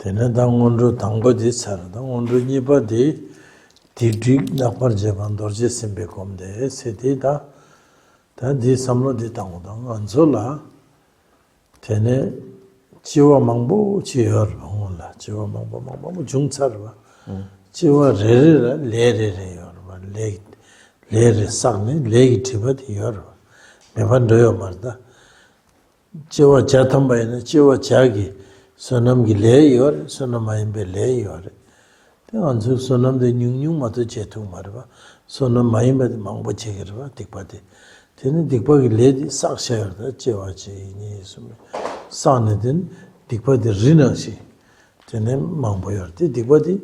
Tene dang onru tangbo di sar, dang onru nipa di dik nakpar jeban dorje simbe komde, sedi da di samlo di tango dang, anzo la tene jiwa mangbo jiyor la, jiwa mangbo jung sarwa, jiwa re la, le yorwa, le re sakne, le ki tiba di yorwa, meban doyo marda, jiwa jatamba jiwa jagi, sonam ki le yor, sonam mayimbe le yor. Anzu sonam de nyung mato chetung marwa, sonam mayimbe de mangbo chegirwa, dikpa de. Tene dikpa ki le di saksha yorda, chewa che ini sume. Sakne den dikpa de rina si, tene mangbo yorda. Dikpa di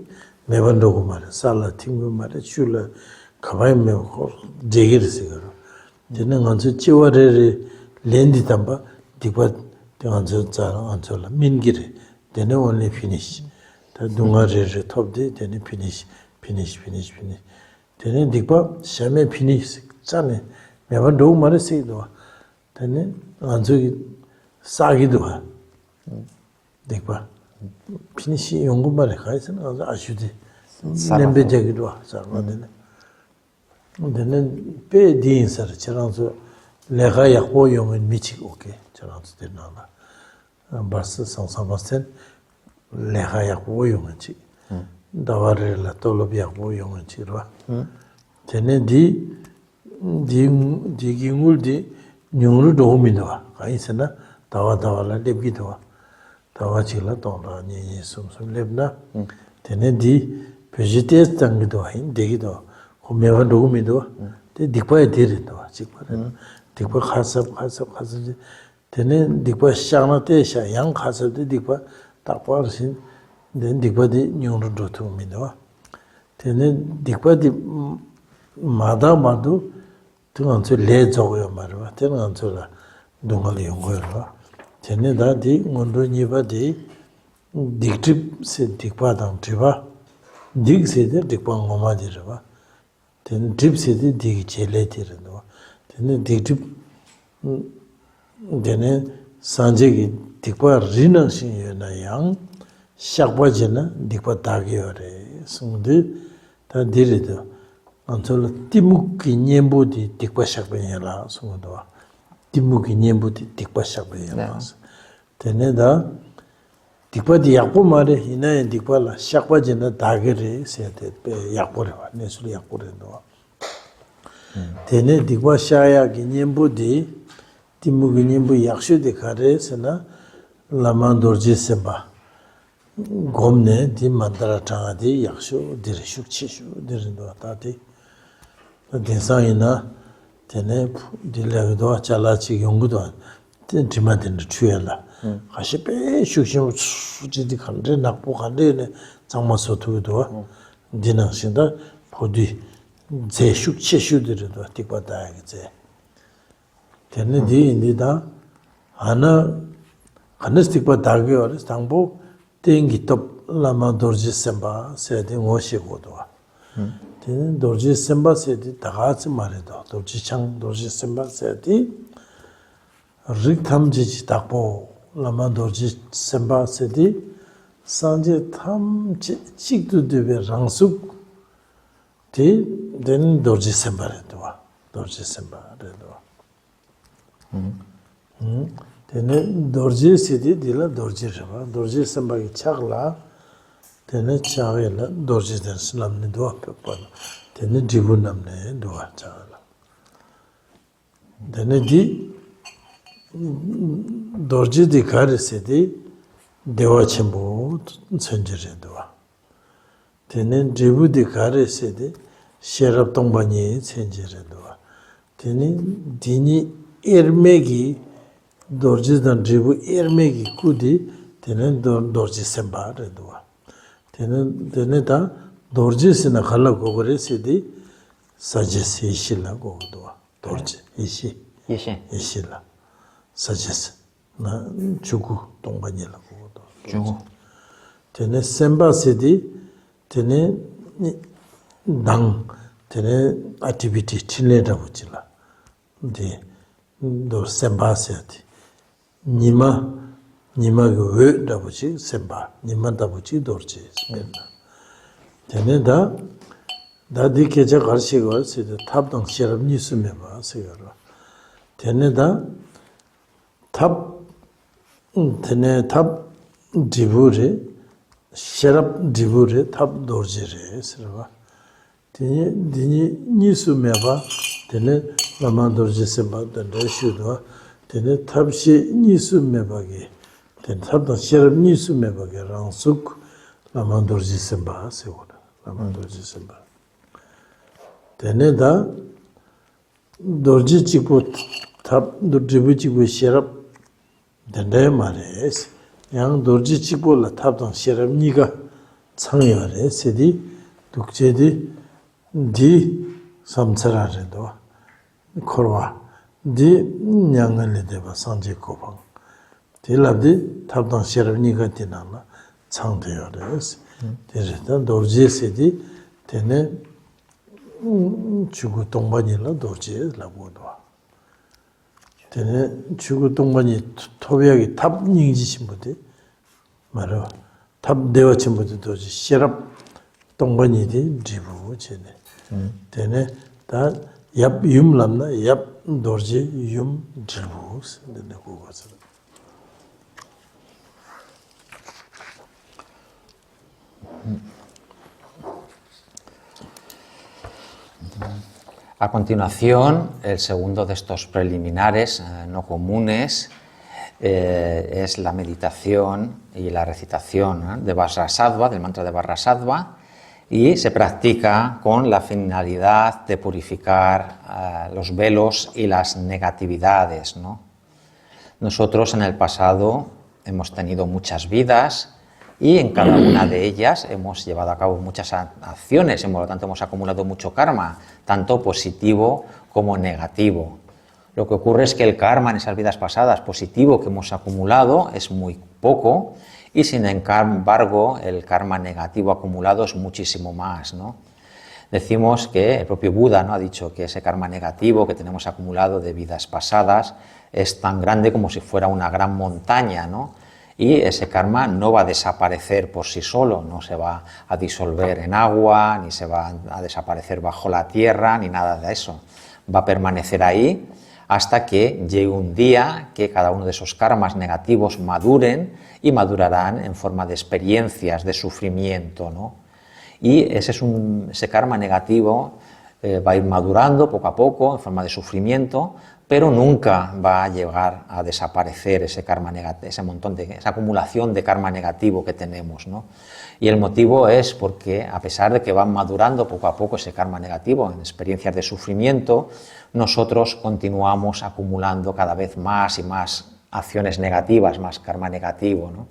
meban dogo marwa, sala tinggo marwa, chula kabay meba kor, jegir sigaro. Tene anzu chewa re lendi tamba, dikpa anzo tsara anzo la mingiri, then only finish. The dunga re top de, then finish. Then dikpa shame finish. Chane, meba do mare se do. Then anzo sagi do. Dikpa finish yongu mare kaisen anzo ashudi. Lembe jagi do sarva den. Then pe din sar charanzo lega yakbo yongen michik okay. Charanzo den na. Barsa sansabasten leha yakbo yonganchi. Daware la tolob yakbo yonganchi rwa. Tene di gingul di nyungru dohumi dwa. Kaisana dawa la lebgi dwa. Dawa chila tonda nyi sum lebna. Tene di vegetes tangi dwa hin degi dwa. Kumewa dohumi dwa. Te dikpa ya diri dwa. Dikpa khasab. Tene dikpa shana te sha yang khasab te dikpa takpar sin den dikpa di nyungru dhotu midwa. Tene dikpa di madu tu nganzu le zogoyo marwa. Tene nganzu la dungali yungoyo rwa. Tene da di ngundu nipa di diktrip se dikpa dang tripa. Dik se de dikpa ngoma di rwa. Tene trip se de dik chele di rwa. Tene diktrip dene sanje ki dikpa rina shin yo na yang shakpa jina dikpa dagi yo re sungdi ta diri do anzola timu ki nyembu di dikpa shakpa yala sungdwa timu ki nyembu di dikpa shakpa yala tene da dikpa di yakpo ma re inayan dikpa la shakpa jina dagi re se te pe yakpo re wa nesuli yakpo re do tene dikpa shaya ki nyembu di timu ki nyembu yakshu di kare se na lama dorje semba gomne di mandara changa di yakshu diri shuk chi shu diri ndo tati dinsan ina tene di lagi doa chala chi yungu doa ten tima dini chuya la kashi pe shuk shimu suji di kandre nakpo kandre ne zangma sotu doa dinang shinda podi ze shuk chi shu diri doa tikpa daya ki ze tene di indi da hanas tikpa dagi waris tangbo tengi top lama dorji semba sedi ngoshi godwa. Tene dorji semba sedi dagazi marido. Dorji chang dorji semba sedi rik tham jiji takbo lama dorji semba sedi sanje tham chikdu debe rangsuk di den dorji semba redwa. Dorji semba redwa. Tene dorji sidi dila dorji rima. Dorji semba ki chakla tene chakla la dorji densi namni duwa pepa. Tene dribu namni duwa chakla. Tene di dorji di kari sidi dewa chenpo sanjiri duwa. Tene dribu di kari sidi sherab tongpa nyi sanjiri duwa. Tene dini ermegi dorji dan dribu ermegi kudi tene dorji semba redwa. Tene ta dorji sina khala gogore sidi sajes ishi la gogodwa. Dorji ishi la sajes na chugu tongpa nye la gogodwa. Chugu. Tene semba sidi tene dang tene activity chile rabu chila. Di dor semba sidi. Nima 니마가 왜 다부지 셈바 니만 다부지 dorje 테네다 다디 계자 가르치고 세도 탑동 시럽 니스메 봐 세가로 테네다 탑 테네 탑 디부레 시럽 디부레 탑 dorje레 세바 디니 니스메 봐 테네 라만 dorje 셈바 던데 슈도 테네 탑시 니스메 바게 테네 탑동 시럽 니스메 바게 랑숙 라만 dorje 셈바 세고라 라만 dorje 셈바 테네다 dorje 치고 탑 dorje 치고 시럽 던데 말레스 양 dorje 치고라 탑동 시럽 니가 창여레 세디 독제디 디 삼차라레도 코르와 디 냥을레 데바 산제코방 딜랍디 탑당 시럽니가 디나나 창되어레스 데르다 도르제세디 테네 주구 동반이라 도르제라고도 테네 주구 동반이 토비하기 탑 닝지신 분들 말어 탑 대화 친구들 도지 시럽 동반이디 지부 제네 테네 다얍 윰람나 얍 도르제 윰 지부스 데네 고가서 A continuación, el segundo de estos preliminares no comunes es la meditación y la recitación de Vajrasattva, del mantra de Vajrasattva, y se practica con la finalidad de purificar los velos y las negatividades, ¿no? Nosotros en el pasado hemos tenido muchas vidas y en cada una de ellas hemos llevado a cabo muchas acciones y por lo tanto hemos acumulado mucho karma, tanto positivo como negativo. Lo que ocurre es que el karma en esas vidas pasadas positivo que hemos acumulado es muy poco y sin embargo el karma negativo acumulado es muchísimo más, ¿no? Decimos que el propio Buda, ¿no?, ha dicho que ese karma negativo que tenemos acumulado de vidas pasadas es tan grande como si fuera una gran montaña, ¿no? Y ese karma no va a desaparecer por sí solo, no se va a disolver en agua, ni se va a desaparecer bajo la tierra, ni nada de eso. Va a permanecer ahí hasta que llegue un día que cada uno de esos karmas negativos maduren y madurarán en forma de experiencias de sufrimiento, ¿no? Y ese karma negativo va a ir madurando poco a poco en forma de sufrimiento, pero nunca va a llegar a desaparecer ese karma negativo, esa acumulación de karma negativo que tenemos, ¿no? Y el motivo es porque a pesar de que van madurando poco a poco ese karma negativo en experiencias de sufrimiento, nosotros continuamos acumulando cada vez más y más acciones negativas, más karma negativo, ¿no?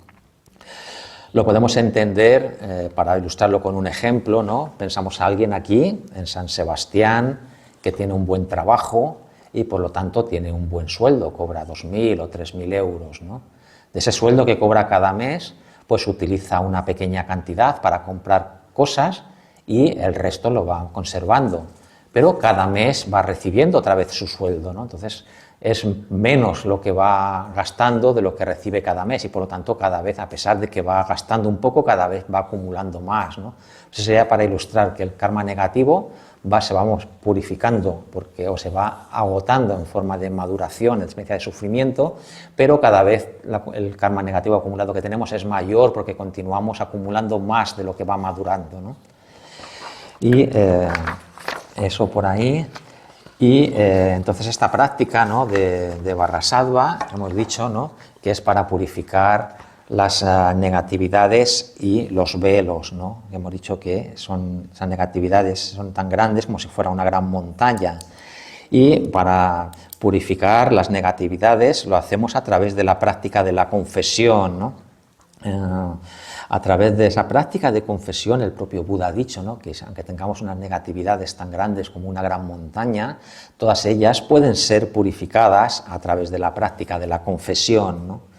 Lo podemos entender, para ilustrarlo con un ejemplo, ¿no? Pensamos a alguien aquí, en San Sebastián, que tiene un buen trabajo y por lo tanto tiene un buen sueldo, cobra 2.000 o 3.000 euros, ¿no? De ese sueldo que cobra cada mes, pues utiliza una pequeña cantidad para comprar cosas y el resto lo va conservando. Pero cada mes va recibiendo otra vez su sueldo, ¿no? Entonces es menos lo que va gastando de lo que recibe cada mes y por lo tanto cada vez, a pesar de que va gastando un poco, cada vez va acumulando más, ¿no? Eso sería para ilustrar que el karma negativo se vamos purificando o se va agotando en forma de maduración, en experiencia de sufrimiento, pero cada vez el karma negativo acumulado que tenemos es mayor porque continuamos acumulando más de lo que va madurando, ¿no? Y eso por ahí. Y entonces esta práctica, ¿no?, de Vajrasattva, hemos dicho, ¿no?, que es para purificar las negatividades y los velos, ¿no? Hemos dicho que esas negatividades son tan grandes como si fuera una gran montaña. Y para purificar las negatividades lo hacemos a través de la práctica de la confesión, ¿no? A través de esa práctica de confesión, el propio Buda ha dicho, ¿no?, que aunque tengamos unas negatividades tan grandes como una gran montaña, todas ellas pueden ser purificadas a través de la práctica de la confesión, ¿no?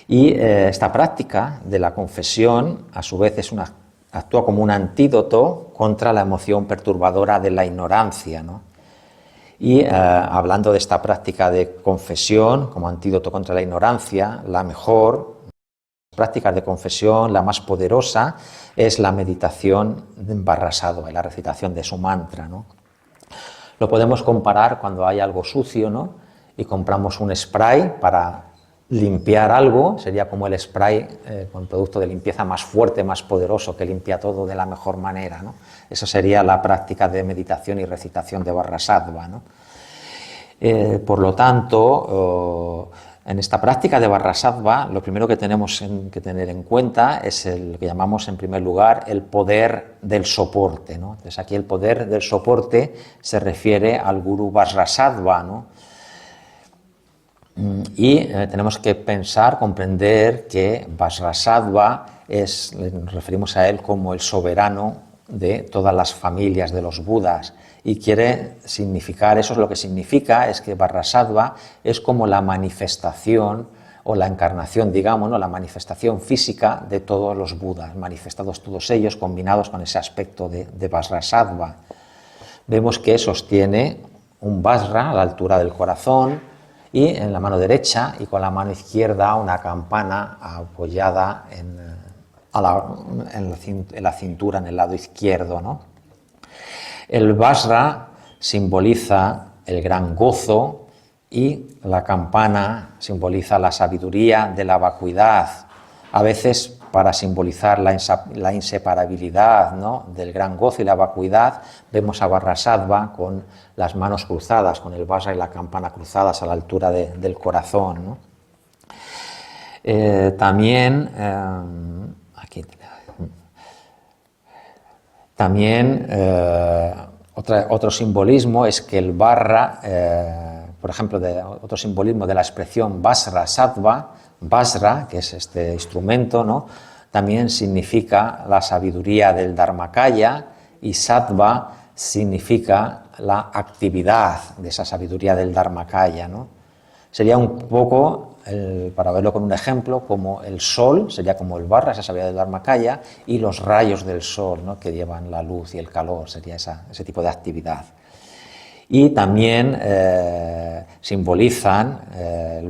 Y esta práctica de la confesión, a su vez, actúa como un antídoto contra la emoción perturbadora de la ignorancia, ¿no? Y hablando de esta práctica de confesión como antídoto contra la ignorancia, la mejor práctica de confesión, la más poderosa, es la meditación en Varrasattva, la recitación de su mantra, ¿no? Lo podemos comparar cuando hay algo sucio, ¿no? Y compramos un spray para limpiar algo, sería como el spray con producto de limpieza más fuerte, más poderoso, que limpia todo de la mejor manera, ¿no? Eso sería la práctica de meditación y recitación de Varrasattva, ¿no? Por lo tanto, en esta práctica de Varrasattva, lo primero que tenemos que tener en cuenta es lo que llamamos en primer lugar el poder del soporte, ¿no? Entonces aquí el poder del soporte se refiere al gurú Varrasattva, ¿no? Y tenemos que pensar, comprender que Varrasattva nos referimos a él como el soberano de todas las familias de los Budas, y quiere significar, eso es lo que significa, es que Varrasattva es como la manifestación o la encarnación, digamos, ¿no? La manifestación física de todos los Budas, manifestados todos ellos, combinados con ese aspecto de Varrasattva. Vemos que sostiene un Vajra a la altura del corazón y en la mano derecha, y con la mano izquierda una campana apoyada en la cintura, en el lado izquierdo, ¿no? El Vajra simboliza el gran gozo y la campana simboliza la sabiduría de la vacuidad, a veces para simbolizar la inseparabilidad, ¿no? Del gran gozo y la vacuidad. Vemos a Varrasattva con las manos cruzadas, con el Vajra y la campana cruzadas a la altura del corazón, ¿no? Otro simbolismo es que el Vajra, por ejemplo, otro simbolismo de la expresión Vajrasattva, Vajra, que es este instrumento, ¿no? También significa la sabiduría del Dharmakaya, y Sattva significa la actividad de esa sabiduría del Dharmakaya, ¿no? Sería un poco, para verlo con un ejemplo, como el sol, sería como el Vajra, esa sabiduría del Dharmakaya, y los rayos del sol, ¿no? Que llevan la luz y el calor, sería ese tipo de actividad. Y también el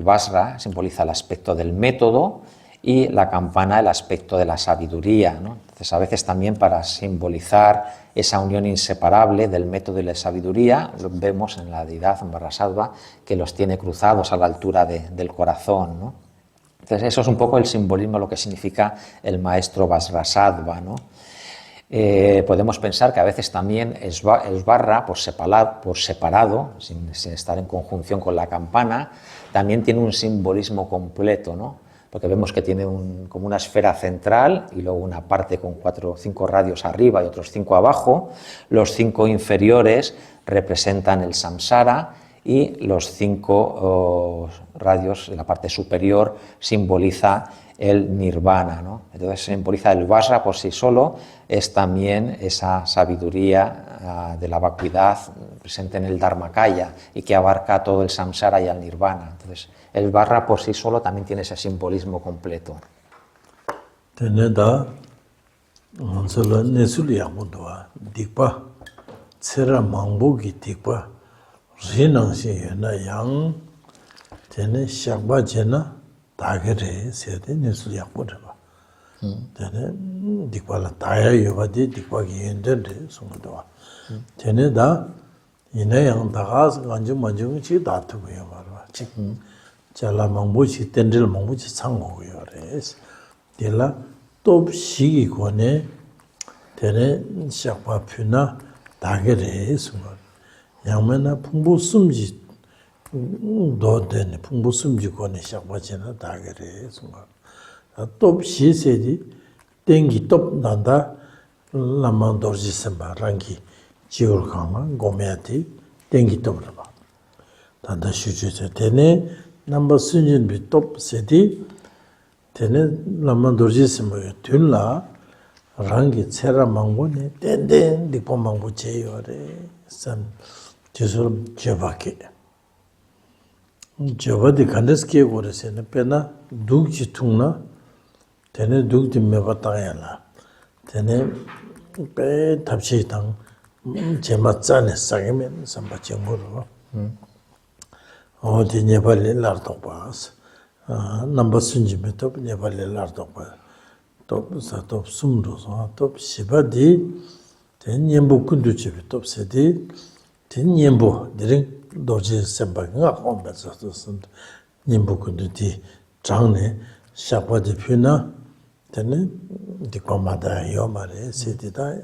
Vajra simboliza el aspecto del método, y la campana el aspecto de la sabiduría, ¿no? Entonces, a veces también para simbolizar esa unión inseparable del método y la sabiduría, lo vemos en la deidad, en Varrasattva, que los tiene cruzados a la altura del corazón, ¿no? Entonces, eso es un poco el simbolismo, lo que significa el maestro Vajrasattva, ¿no? Podemos pensar que a veces también el Vajra, por separado, sin estar en conjunción con la campana, también tiene un simbolismo completo, ¿no? Porque vemos que tiene como una esfera central y luego una parte con 4 o 5 radios arriba y otros 5 abajo. Los 5 inferiores representan el samsara y los 5 radios de la parte superior simboliza el nirvana, ¿no? Entonces simboliza el Vajra por sí solo, es también esa sabiduría de la vacuidad presente en el Dharmakaya y que abarca todo el samsara y el nirvana. Entonces el Vajra por sí solo también tiene ese simbolismo completo. Teneda solo nesul yamudwa dikpa tsera mangbogi dikpa rinangshi na yang tene shakba jena dagere sede nesul yakudwa tene dikpa la daya yobadi dikpa gi yendende sungudwa tene da ina yang dagas ganju manju chi datu yomarwa chi chala mangbochi tendril mangbochi chango yores dela top shigi kone tene shakpa pyuna dagere sungo yangmena pungbu sumji do dene pungbu sumji kone shakpa chena dagere sungo top shi sedi tengi top nanda lamang dorji semba rangi jigur kama gomeyati tengi top raba tanda shuju se tene namba sunjin bi top sedi tene lamang dorji semba tunla rangi tsera mangbo ne ten dikpo mangbo cheyo re san jisur jebake jeba di kandes kiye gore se ne pena duk chi tungna tene duk di meba tangya la tene pe tabshi tang jema tsane sagemen samba chengoro 어디 네발레 라르도바스 넘버 순지메 또 네발레 라르도바 또 사도 숨도서 또 시바디 된nhiệm 군도 집에 또 세디 된nhiệm 드링 도지 semba가 온다서선 nhiệm 군도디 장내 샤바디 피나 되는 디코마다 요마레 세디다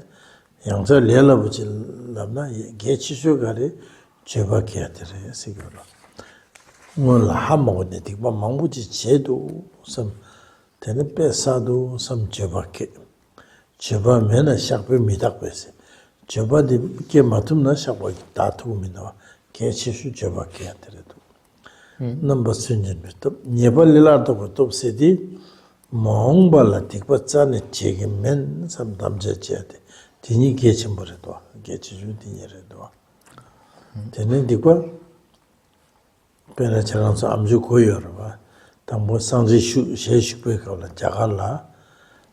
양서 레라부질람나 게치쇼가리 제바케아들에 시거라 뭘 하모네 디바 망부지 제도 섬 되는 빼사도 섬 제바케 제바면은 샤베 미닥베세 제바디 게 맞음나 샤바 다투미나 게치슈 제바케아들에도 넘버 순진부터 네발레라도 또 세디 몽발라 디바짜네 제게면 섬 담제제데 디니 게침버려도 게치주 디니래도 되는 디과 베라처럼서 암주 고여봐 당뭐 상지 셰식부에 가라 자갈라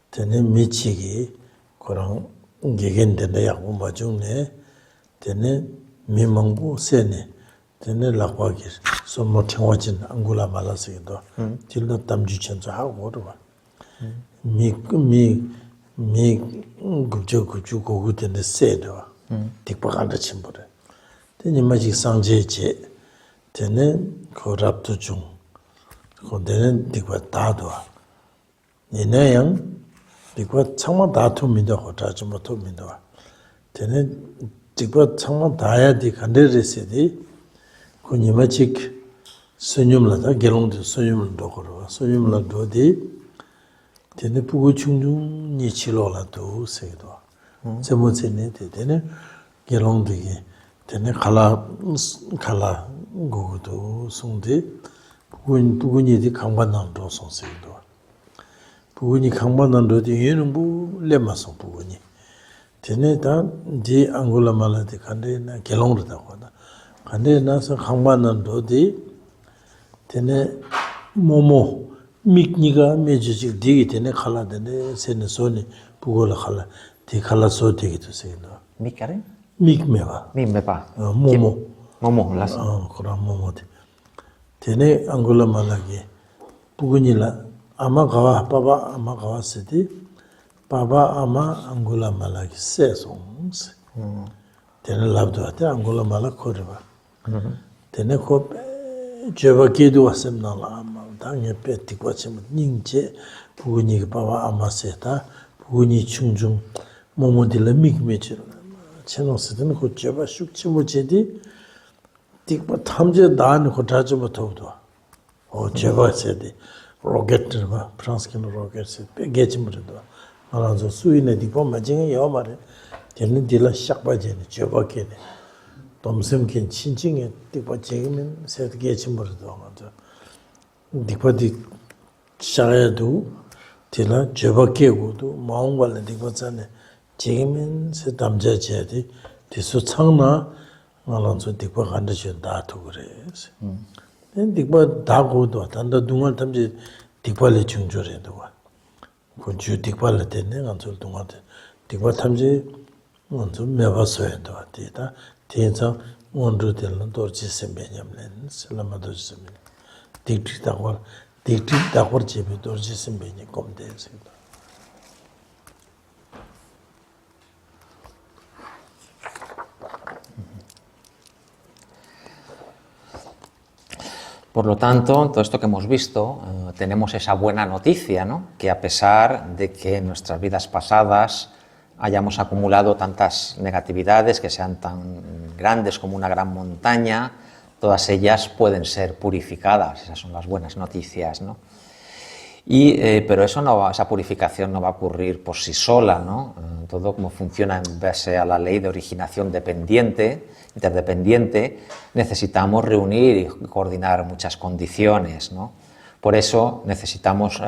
되는 미치기 그런 게겐데 약고 맞중네 되는 미망고 세네 되는 락과기 소모 청와진 안굴라 말라서도 딜도 담주천자 하고 그러봐 미 급주 고구된데 세도 딕박한다 침보래 되니 마지 상제제 되는 거랍도 중 거되는 딕박 다도 얘네양 딕박 창만 다투민다 거다지 못합니다 되는 딕박 창만 다야디 간데르세디 고니마직 선념라다 결혼도 선념도 걸어 선념라도디 되는 부고 충중 니치로라도 세도 제모세네 되는 결혼되게 되는 칼라 고도 송데 부군이디 강반난도 송세도 부군이 강반난도 뒤에는 뭐 레마송 부군이 되네 다디 앙골라말라디 간데나 결혼도 하다 간데 나서 강반난도디 되네 모모 mikniga meji직 digi tene khala dene sene soni pugola khala di khala so digi to sendo mikare mikmeba mimmepa momo las kora momo de tene angola malagi pugunila ama gawa baba ama gawa sedi baba ama angola malagi sesons tene labdo ate angola malak korba tene ko 제바게도 왔습니다. 당에 뺏고 왔으면 닝제 부근이 바와 아마세다 부근이 충중 모모딜라 미그메치 채노스든 그 제바 숙치모제디 딕바 탐제 난 고타지 못하고도 제바세디 로켓르바 프랑스킨 로켓스 베게치 못도 알아서 수인의 딕바 마징에 여말에 되는 딜라 샥바제니 제바게네 domsemkin 친칭에 띠바 제기면 세드게 침버도 먼저 디바디 샤야도 딜라 제바케고도 마음발에 디바잖아 제기면 세 담자제디 디수 창나 알아서 디바 간다지 다도 그래서 디바 다고도 단다 둥을 담지 디바를 중조래도 군주 디바를 때는 안줄 동안데 디바 탐지 먼저 매봐서야 되다 대상 원도들은 도지 선배님은 살라마도 선배 딕틱다고 집에 도지 선배님 검대서 Por lo tanto, todo esto que hemos visto, tenemos esa buena noticia, ¿no? Que a pesar de que en nuestras vidas pasadas hayamos acumulado tantas negatividades que sean tan grandes como una gran montaña, todas ellas pueden ser purificadas. Esas son las buenas noticias, ¿no? Pero esa purificación no va a ocurrir por sí sola, ¿no? Todo como funciona en base a la ley de originación interdependiente, necesitamos reunir y coordinar muchas condiciones, ¿no? Por eso necesitamos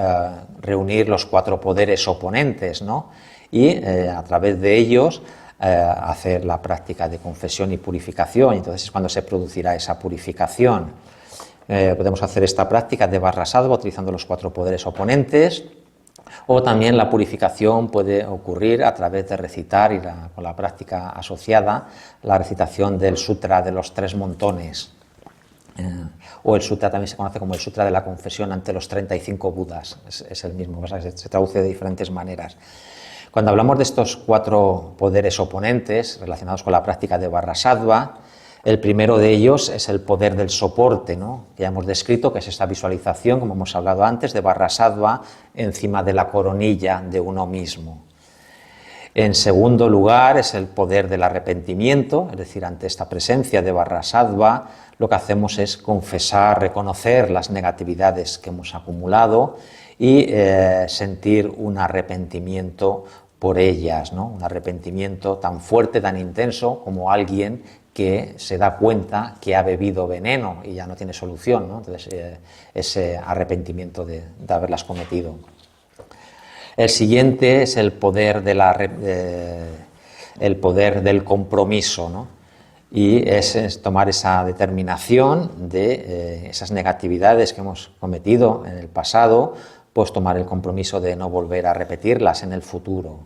reunir los 4 poderes oponentes, ¿no? Y a través de ellos hacer la práctica de confesión y purificación. Entonces es cuando se producirá esa purificación. Podemos hacer esta práctica de Varrasattva utilizando los 4 poderes oponentes O también la purificación puede ocurrir a través de recitar, y con la práctica asociada, la recitación del Sutra de los 3 montones. O el Sutra también se conoce como el Sutra de la confesión ante los 35 Budas. Es el mismo, se traduce de diferentes maneras. Cuando hablamos de estos 4 poderes oponentes relacionados con la práctica de Vajrasattva, el primero de ellos es el poder del soporte, ¿no?, que ya hemos descrito, que es esta visualización, como hemos hablado antes, de Vajrasattva encima de la coronilla de uno mismo. En segundo lugar es el poder del arrepentimiento, es decir, ante esta presencia de Vajrasattva lo que hacemos es confesar, reconocer las negatividades que hemos acumulado y sentir un arrepentimiento por ellas, ¿no?, un arrepentimiento tan fuerte, tan intenso como alguien que se da cuenta que ha bebido veneno y ya no tiene solución, ¿no? Entonces, ese arrepentimiento de haberlas cometido. El siguiente es el poder, el poder del compromiso, ¿no? Y es tomar esa determinación de esas negatividades que hemos cometido en el pasado, pues tomar el compromiso de no volver a repetirlas en el futuro.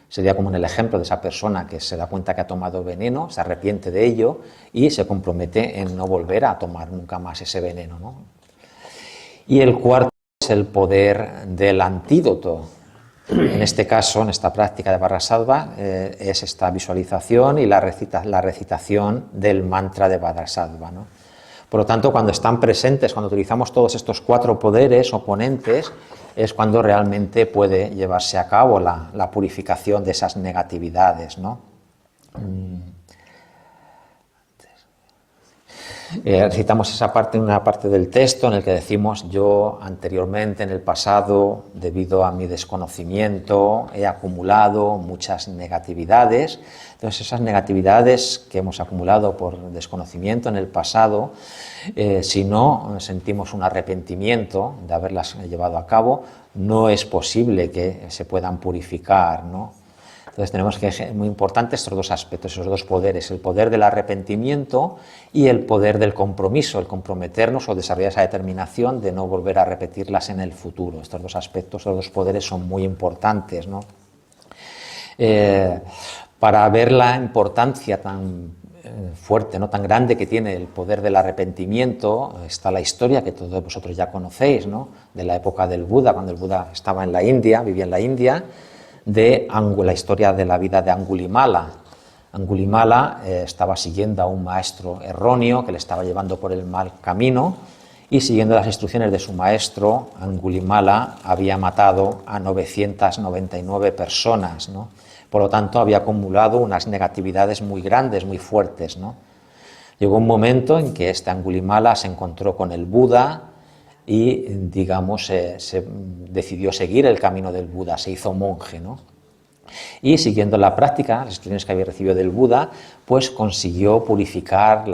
Sería como en el ejemplo de esa persona que se da cuenta que ha tomado veneno, se arrepiente de ello y se compromete en no volver a tomar nunca más ese veneno, ¿no? Y el cuarto es el poder del antídoto. En este caso, en esta práctica de Vajrasattva, es esta visualización y la recitación del mantra de Vajrasattva, ¿no? Por lo tanto, cuando están presentes, cuando utilizamos todos estos 4 poderes oponentes, es cuando realmente puede llevarse a cabo la purificación de esas negatividades, ¿no? Recitamos esa parte, una parte del texto en el que decimos: yo anteriormente, en el pasado, debido a mi desconocimiento, he acumulado muchas negatividades. Entonces, esas negatividades que hemos acumulado por desconocimiento en el pasado, si no sentimos un arrepentimiento de haberlas llevado a cabo, no es posible que se puedan purificar, ¿no? Entonces tenemos que, es muy importante estos 2 aspectos, esos 2 poderes, el poder del arrepentimiento y el poder del compromiso, el comprometernos o desarrollar esa determinación de no volver a repetirlas en el futuro. Estos 2 aspectos, estos 2 poderes son muy importantes, ¿no? Para ver la importancia tan fuerte, ¿no?, tan grande que tiene el poder del arrepentimiento, está la historia que todos vosotros ya conocéis, ¿no?, de la época del Buda, cuando el Buda estaba en la India, vivía en la India, de la historia de la vida de Angulimala. Angulimala estaba siguiendo a un maestro erróneo que le estaba llevando por el mal camino, y siguiendo las instrucciones de su maestro, Angulimala había matado a 999 personas, ¿no? Por lo tanto, había acumulado unas negatividades muy grandes, muy fuertes, ¿no? Llegó un momento en que este Angulimala se encontró con el Buda y, digamos, se decidió seguir el camino del Buda, se hizo monje, ¿no? Y siguiendo la práctica, las instrucciones que había recibido del Buda, pues consiguió purificar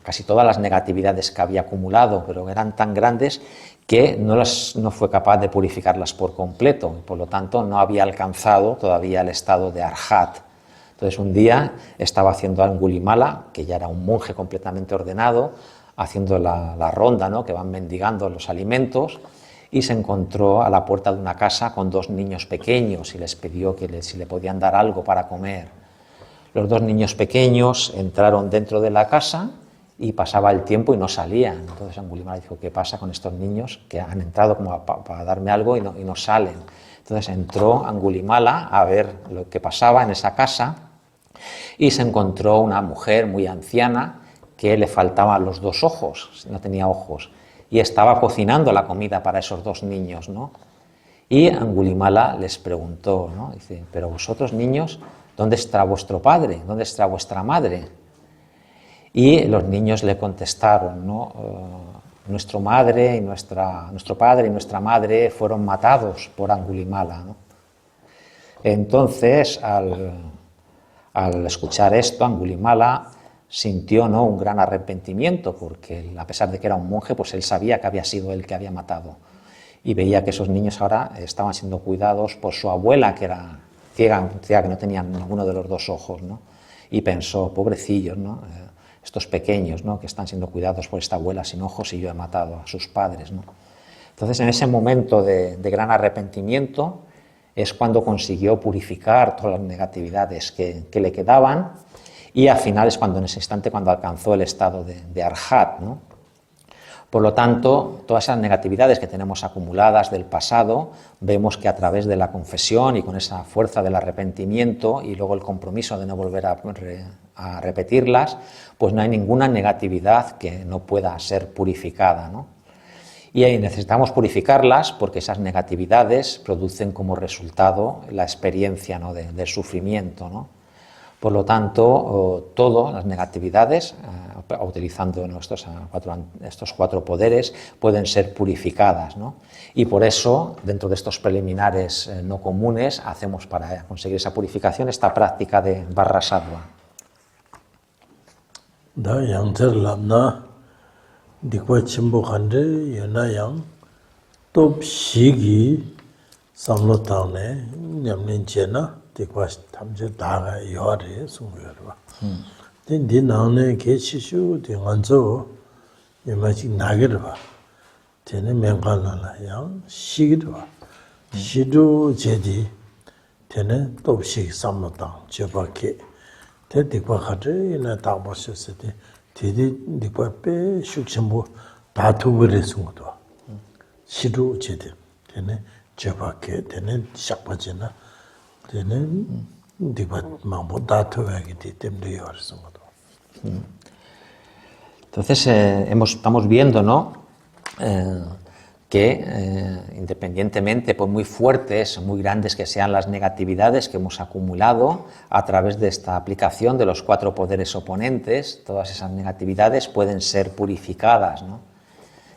casi todas las negatividades que había acumulado, pero eran tan grandes que no fue capaz de purificarlas por completo, y por lo tanto no había alcanzado todavía el estado de Arhat. Entonces un día estaba haciendo Angulimala, que ya era un monje completamente ordenado, haciendo la ronda, ¿no?, que van mendigando los alimentos, y se encontró a la puerta de una casa con 2 niños pequeños y les pidió si le podían dar algo para comer. Los 2 niños pequeños entraron dentro de la casa y pasaba el tiempo y no salían. Entonces Angulimala dijo: ¿qué pasa con estos niños que han entrado como para darme algo y no salen? Entonces entró Angulimala a ver lo que pasaba en esa casa y se encontró una mujer muy anciana que le faltaban los 2 ojos, no tenía ojos, y estaba cocinando la comida para esos 2 niños, ¿no? Y Angulimala les preguntó, ¿no?, dice: pero vosotros, niños, ¿dónde está vuestro padre? ¿Dónde está vuestra madre? Y los niños le contestaron, ¿no?, nuestro padre y nuestra madre fueron matados por Angulimala, ¿no? Entonces, al escuchar esto, Angulimala sintió, ¿no?, un gran arrepentimiento, porque a pesar de que era un monje, pues él sabía que había sido él que había matado, y veía que esos niños ahora estaban siendo cuidados por su abuela, que era ciega, que no tenía ninguno de los 2 ojos, ¿no? Y pensó: pobrecillos, ¿no?, estos pequeños, ¿no?, que están siendo cuidados por esta abuela sin ojos, y yo he matado a sus padres, ¿no? Entonces, en ese momento de gran arrepentimiento, es cuando consiguió purificar todas las negatividades que le quedaban, y al final es cuando, en ese instante, cuando alcanzó el estado de Arhat, ¿no? Por lo tanto, todas esas negatividades que tenemos acumuladas del pasado, vemos que a través de la confesión y con esa fuerza del arrepentimiento y luego el compromiso de no volver a repetirlas, pues no hay ninguna negatividad que no pueda ser purificada, ¿no? Y ahí necesitamos purificarlas porque esas negatividades producen como resultado la experiencia, ¿no?, del sufrimiento, ¿no? Por lo tanto, todas las negatividades, utilizando estos cuatro poderes, pueden ser purificadas, ¿no? Y por eso, dentro de estos preliminares no comunes, hacemos para conseguir esa purificación esta práctica de Varrasattva. Da yangzer labna dikwa chimbo khande yana yang top shigi samlo taune nyamnin chena dikwa tamje daga yore sungyorwa. Den di naune ke chishu di nganzo yamachi nagirwa. Tene mengalala yang shigirwa. Shidu jedi tene top shigi samlo tang jeba ke. Te dikwa khadre ina dagba shosete tedi dikwa pe shukshimbo datu gure sungudwa. Shidu jedi tene jeba ke tene shakpa jena tene dikwa mambo datu wagi di temde yor sungudwa. Entonces, estamos viendo, ¿no?, que independientemente, por muy fuertes, muy grandes que sean las negatividades que hemos acumulado, a través de esta aplicación de los cuatro poderes oponentes, todas esas negatividades pueden ser purificadas, ¿no?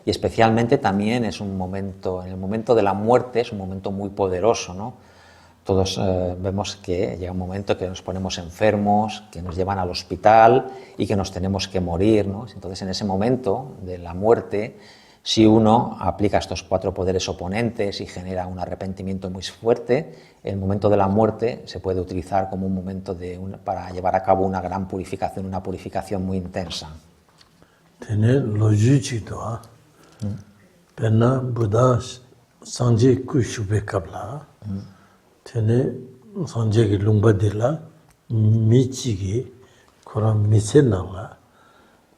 Y especialmente también es un momento, en el momento de la muerte, es un momento muy poderoso, ¿no? Todos vemos que llega un momento que nos ponemos enfermos, que nos llevan al hospital y que nos tenemos que morir, ¿no? Entonces, en ese momento de la muerte, si uno aplica estos cuatro poderes oponentes y genera un arrepentimiento muy fuerte, el momento de la muerte se puede utilizar como un momento para llevar a cabo una gran purificación, una purificación muy intensa. Tene loju chidwa, pena Buddha sanje kushube kabla, tene sanje ki lungba dila, michi ki koran mise nangla,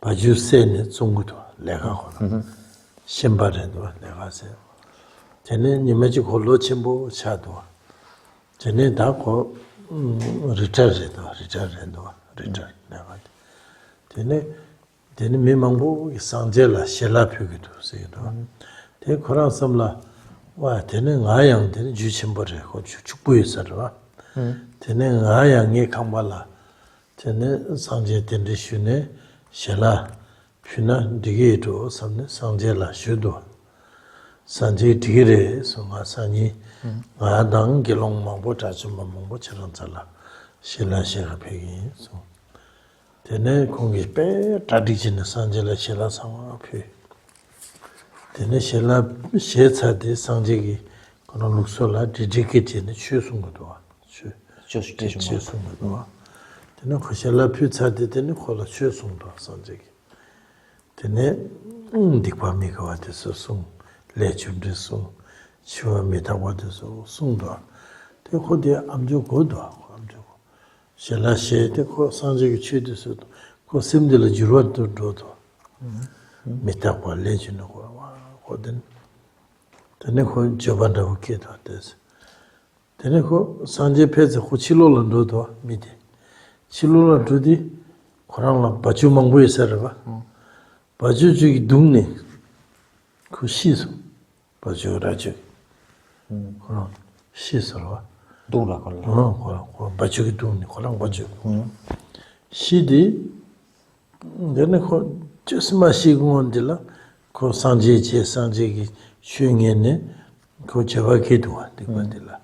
baju se ne tsungudwa, lega koran. Shimbarendwa, lega se. Tene nimechi ko lo chimbo chadwa. Tene da ko retire rendwa, lega. Tene mi mangbo sanje la shela pyogido sayidwa. Tene koran samla, wa tene ngayang tene ju chimbo re, ko chukbuyo sarwa. Tene ngayang kamba la, tene sanje tene shune shela pina dige do samne sanje la shudo. Sanje dige so nga sanyi nga dang gelong mangbo tachumba mangbo charansala shela shela pegi so. Tene kongi pe tradijine sanje la shela sangwa pegi. Tene shela she tsade sanje ki kono lukso la didike tene chu sungadwa. Chu sungadwa. Tene ko shela pegi tsade tene kola chu sungdwa sanje ki. Tene dikwa mikawa desu sung, lechum desu, chiwa mitawa desu sungdwa. Te kodi amjo godwa, amjo. Shela she te ko sanje ki chu desu, ko simdila jirwa dodwa. Mitawa lechum kwa kodin. Tene ko jobanda ukedwa desu. Tene ko sanje peze ko chilola dodwa mide. Chilola dodi korang la bachu mangbo isarwa. Baju jugi dungne ku shiso baju raju kono shiso wa Dura con la... kono baju gi dungne kono baju shidi dene ko jesma shigun dila ko sanje gi shunge ne ko jaba kedwa dikwa dila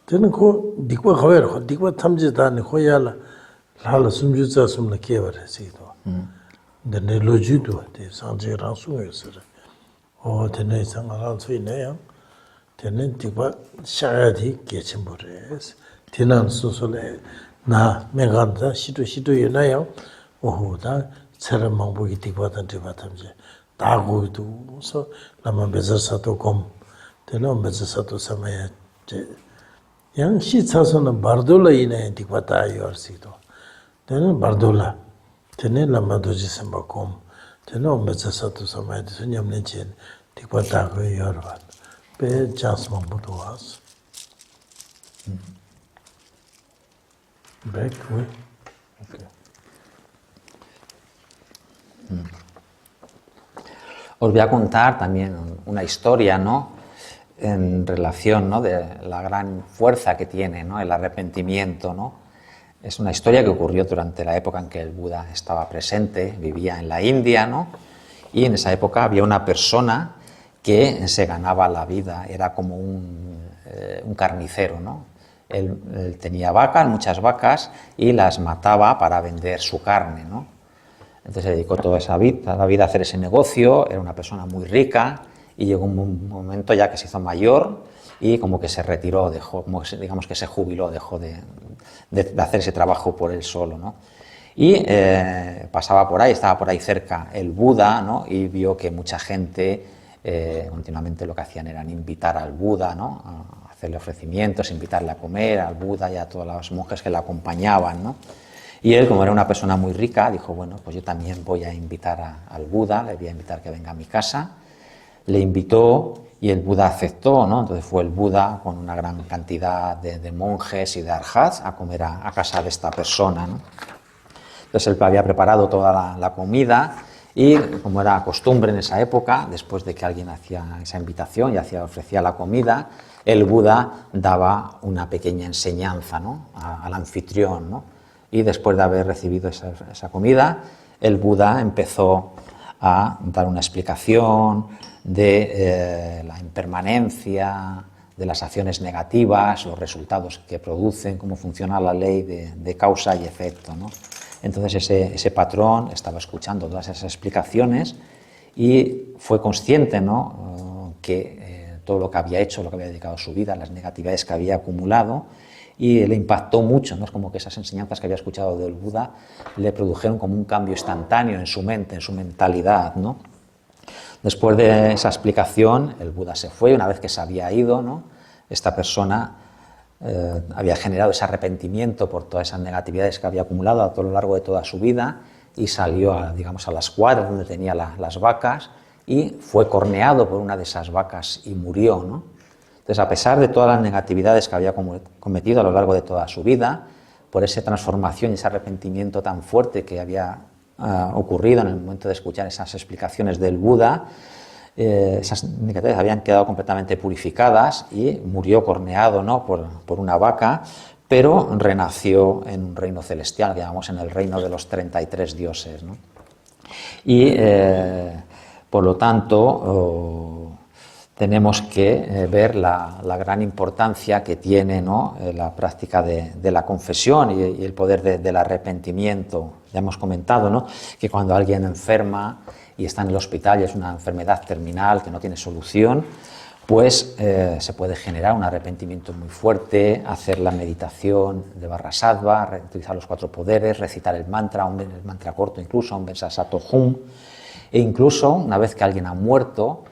dene ko dikwa khawer ko dikwa thamje dane ko yala lala sumju za sumla keware sido dene loju do de sanje ransu yesere o dene sanga ransu ine dene dikwa shayadi kechembores tinan susole na meganda shido yena yang o da tsara mangbo gi dikwa tan dikwa tamje da go do so lama bezar sato kom dene bezar sato samaya je Yang shi tsasona bardola ina dikpata yor sikto. Tene bardola, tene lama doji semba kom, tene ometsa sato samay diso nyamne chen dikpata ko yor vat. Pe chans mambuto was. Back, oui. Okay. Os voy a contar también una historia, ¿no? En relación, ¿no? De la gran fuerza que tiene, ¿no? El arrepentimiento, ¿no? Es una historia que ocurrió durante la época en que el Buda estaba presente, vivía en la India, ¿no? Y en esa época había una persona que se ganaba la vida, era como un carnicero, ¿no? Él tenía vacas, muchas vacas, y las mataba para vender su carne, ¿no? Entonces se dedicó toda la vida a hacer ese negocio, era una persona muy rica y llegó un momento ya que se hizo mayor y como que se retiró, digamos que se jubiló, dejó de hacer ese trabajo por él solo, ¿no? Y pasaba por ahí, estaba por ahí cerca el Buda, ¿no? Y vio que mucha gente continuamente lo que hacían era invitar al Buda, ¿no? A hacerle ofrecimientos, invitarle a comer al Buda y a todos los monjes que le acompañaban, ¿no? Y él, como era una persona muy rica, dijo, bueno, pues yo también voy a invitar al Buda, le voy a invitar que venga a mi casa. Le invitó y el Buda aceptó, ¿no? Entonces fue el Buda con una gran cantidad de monjes y de arhats a comer a casa de esta persona, ¿no? Entonces él había preparado toda la comida y, como era costumbre en esa época, después de que alguien hacía esa invitación y ofrecía la comida, el Buda daba una pequeña enseñanza, ¿no? Al anfitrión, ¿no? Y después de haber recibido esa comida, el Buda empezó a dar una explicación de la impermanencia, de las acciones negativas, los resultados que producen, cómo funciona la ley de causa y efecto, ¿no? Entonces ese patrón estaba escuchando todas esas explicaciones y fue consciente, ¿no? Que todo lo que había hecho, lo que había dedicado a su vida, las negatividades que había acumulado, y le impactó mucho, ¿no? Es como que esas enseñanzas que había escuchado del Buda le produjeron como un cambio instantáneo en su mente, en su mentalidad, ¿no? Después de esa explicación, el Buda se fue. Una vez que se había ido, ¿no? Esta persona había generado ese arrepentimiento por todas esas negatividades que había acumulado a lo largo de toda su vida y salió a las cuadras donde tenía las vacas y fue corneado por una de esas vacas y murió, ¿no? Entonces, a pesar de todas las negatividades que había cometido a lo largo de toda su vida, por esa transformación y ese arrepentimiento tan fuerte que había ocurrido en el momento de escuchar esas explicaciones del Buda, esas negatividades habían quedado completamente purificadas y murió corneado, ¿no? por una vaca, pero renació en un reino celestial, digamos, en el reino de los 33 dioses, ¿no? Y, por lo tanto, tenemos que ver la gran importancia que tiene, ¿no? La práctica de la confesión y el poder del arrepentimiento. Ya hemos comentado, ¿no? Que cuando alguien enferma y está en el hospital y es una enfermedad terminal que no tiene solución, pues se puede generar un arrepentimiento muy fuerte, hacer la meditación de Vajrasattva, utilizar los 4 poderes, recitar el mantra corto incluso, un Sato Hum, e incluso una vez que alguien ha muerto,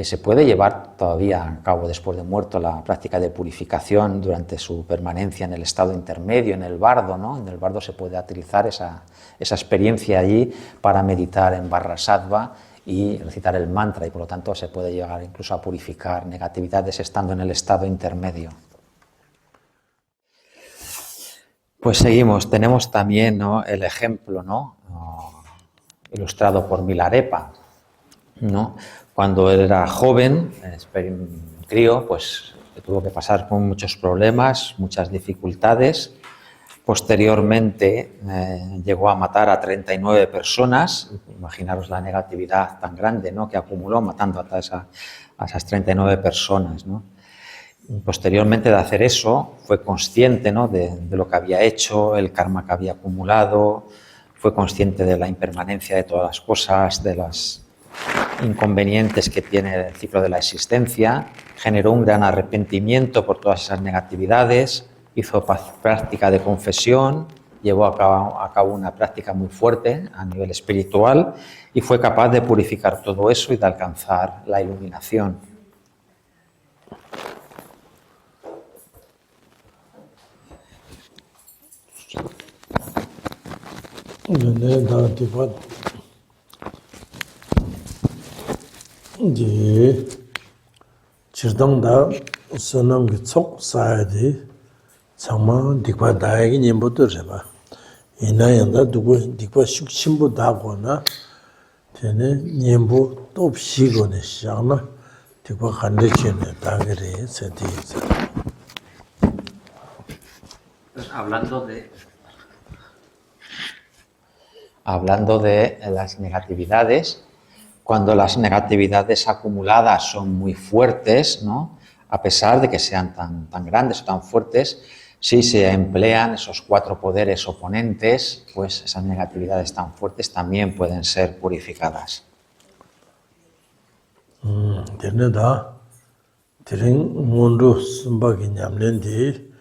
se puede llevar todavía a cabo después de muerto la práctica de purificación durante su permanencia en el estado intermedio, en el bardo, ¿no? En el bardo se puede utilizar esa experiencia allí para meditar en Vajrasattva y recitar el mantra, y por lo tanto se puede llegar incluso a purificar negatividades estando en el estado intermedio. Pues seguimos, tenemos también, ¿no? El ejemplo, ¿no? Ilustrado por Milarepa, ¿no? Cuando él era joven, crío, pues tuvo que pasar con muchos problemas, muchas dificultades. Posteriormente llegó a matar a 39 personas. Imaginaros la negatividad tan grande, ¿no? Que acumuló matando a esas 39 personas, ¿no? Posteriormente de hacer eso, fue consciente, ¿no? de lo que había hecho, el karma que había acumulado, fue consciente de la impermanencia de todas las cosas, de los inconvenientes que tiene el ciclo de la existencia, generó un gran arrepentimiento por todas esas negatividades, hizo práctica de confesión, llevó a cabo una práctica muy fuerte a nivel espiritual y fue capaz de purificar todo eso y de alcanzar la iluminación. 근데 다 디파 이제 지당다 선은 그속 사야지 정말 디파 다에게 님부터 해봐 이나연다 누구 디파 숙심부 다거나 되네 님부 또 시고네 시작나 디파 간대치네 다 그래 세디서 Hablando de las negatividades, cuando las negatividades acumuladas son muy fuertes, ¿no? A pesar de que sean tan grandes o tan fuertes, si se emplean esos 4 poderes oponentes, pues esas negatividades tan fuertes también pueden ser purificadas. 되네다. 드링 문도 숨바기 냠는디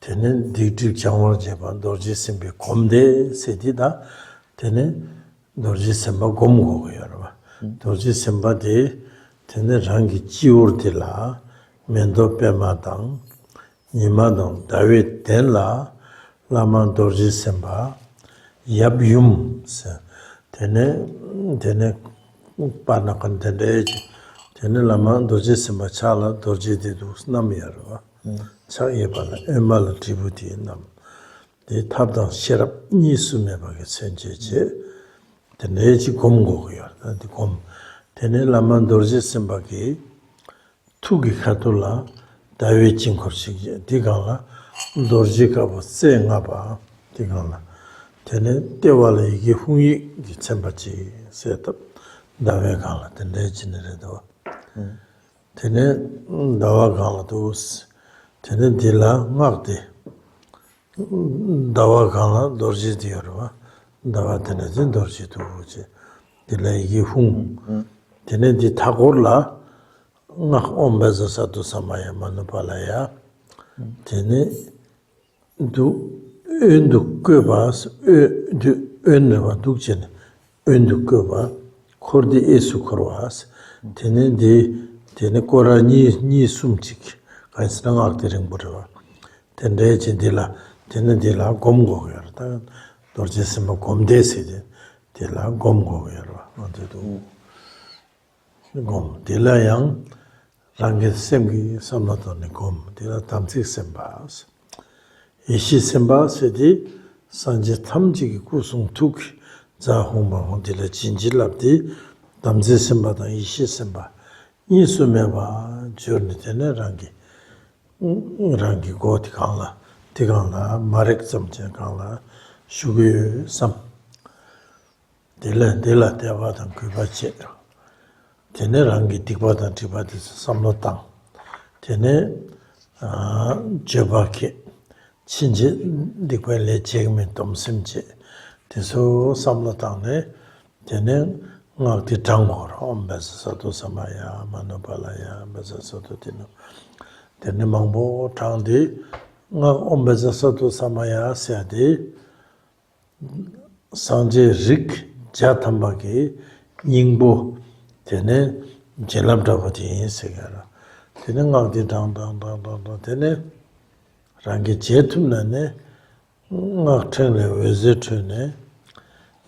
되는 디디 장원 제반 도지 심비 곰데 세디다 되네 도지 심바 곰고요 여러분. 도지 심바디 되네 랑기 지오르딜라 멘도 페마당 니마동 다윗 덴라 라만 도지 심바 얍윰 되네 빠나간 되네지 되는 라만 도지 심바 차라 도지디도 남이야로 차이에발라 에말 트리부티 남 이 탑당 시럽 니스메 바게 센제제 되네지 곰고요 근데 곰 되네 라만 도지 심바기 투기 카톨라 다윗 징코식 디가라 도지가고 세가바 디가라 되네 때와라 이게 후이 쳔바지 세탑 다웨가라 되네지네도 되네 나와가라도 되네 딜라 막데 다와가라 도지 디어와 다와 되네진 도지도 오지 딜라 이게 후 되네 디 타골라 막 엄베서사도 사마야 만발아야 되네 두 은도 끄바스 두 은와 두체네 은도 끄바 코르디 예수 크로아스 되네 되네 코라니 니 숨직 간스랑 악데링 부르와 되네 진딜라 되네 딜라 곰고여다 도르제스모 곰데세데 딜라 곰고여와 어디도 곰 딜라양 랑게 셈기 삼나도네 곰 딜라 탐식 셈바스 이시 셈바스디 산제 탐지기 구송 툭 자홍바 딜라 진질랍디 담제 셈바다 이시 셈바 이수메바 저르데네 랑기 고티 강라 디강라 마렉 점제 강라 슈게 삼 딜라 대바단 그바체 테네 랑기 디바단 디바디 삼노땅 테네 제바케 친지 디발레 제그멘 돔심제 대소 삼노땅네 테네 ngakti tangor ombes sato samaya manopalaya besasoto tino tene mangbo tangdi ngak ombes sato samaya seade sanje rik jathambagi ningbo tene jelabdavati segara tene ngakti tang tene rangi jetumnane ngak tenle wezetune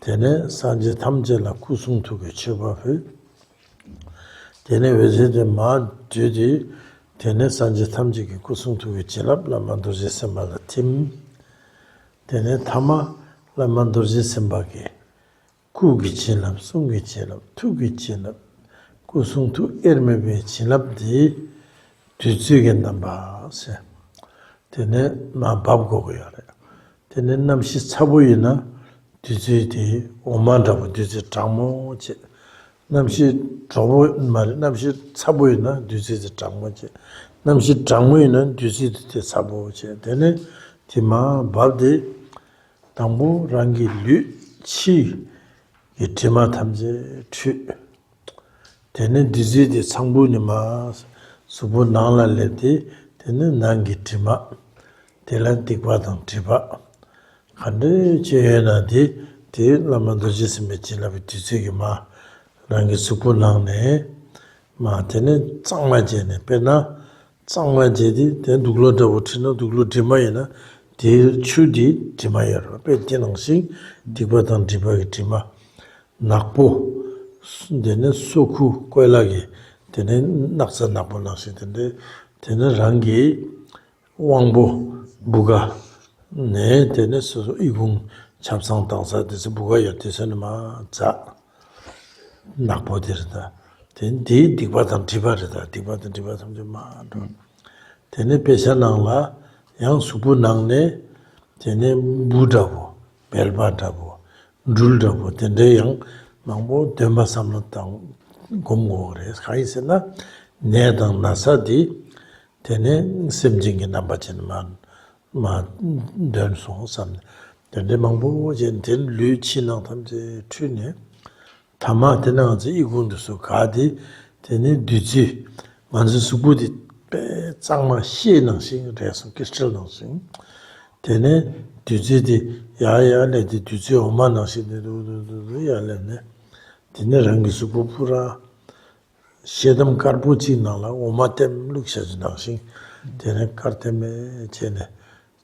테네 산제 탐제라 구승투게 쳐봐해 테네 외제데 마 제지 테네 산제 탐제게 구승투게 쳐랍라 만도제 sembal라 팀 테네 타마 라 만도제 sem바게 구기 쳐랍 송기 쳐랍 투기 쳐랍 구승투 에르메베 쳐랍디 뒤지겐다 바세 테네 마 밥고고야 테네 남시 차보이나 디지디 오만다고 디지 장모지 남시 저보 말 남시 차보이나 디지 장모지 남시 장모이는 디지디 차보지 되네 디마 발디 당부 랑기 류치 이티마 탐제 취 되네 디지디 상부니마 수부 나라레디 되네 난기 티마 텔란틱 바당 티바 간데 제나디 디 라만도지스메 진라비 디세기마 랑게 수고나네 마테네 짱마제네 페나 짱마제디 데 누글로도 오티노 누글로 디마이나 di chudi tima yarwa, pe tinangshing dikpa tang dipa ki tima nakpo, dene soku koilagi, dene naksa nakpo nangshing, dene rangi wangbo buga, ne dene soso igung chapsang tangsa, desi buga ya desi nama za nakpo dirida. Dene di dikpa tang dipa rida, dikpa tang dipa tang maa do. Dene pesha nangla, yang supu nangne, tene budabu, belbadabu, nduldabu, tene yang mangbo demba samla tang gomgo re. Khayi se na, ne dang nasa di, tene semjingi namba chen ma den song samne. Tene mangbo jen tene lu chi nang tam je tu ne, tama tene nga zi igundu su ka di, tene duji, manzi supu di pe tsangma xie nang xing, resang kishchil nang xing, tene duji di ya le di duji oma nang xing, ya le ne, tene rangi supu pura xedam karpu chi nang la, oma tem luksha zi nang xing, tene kar teme chene,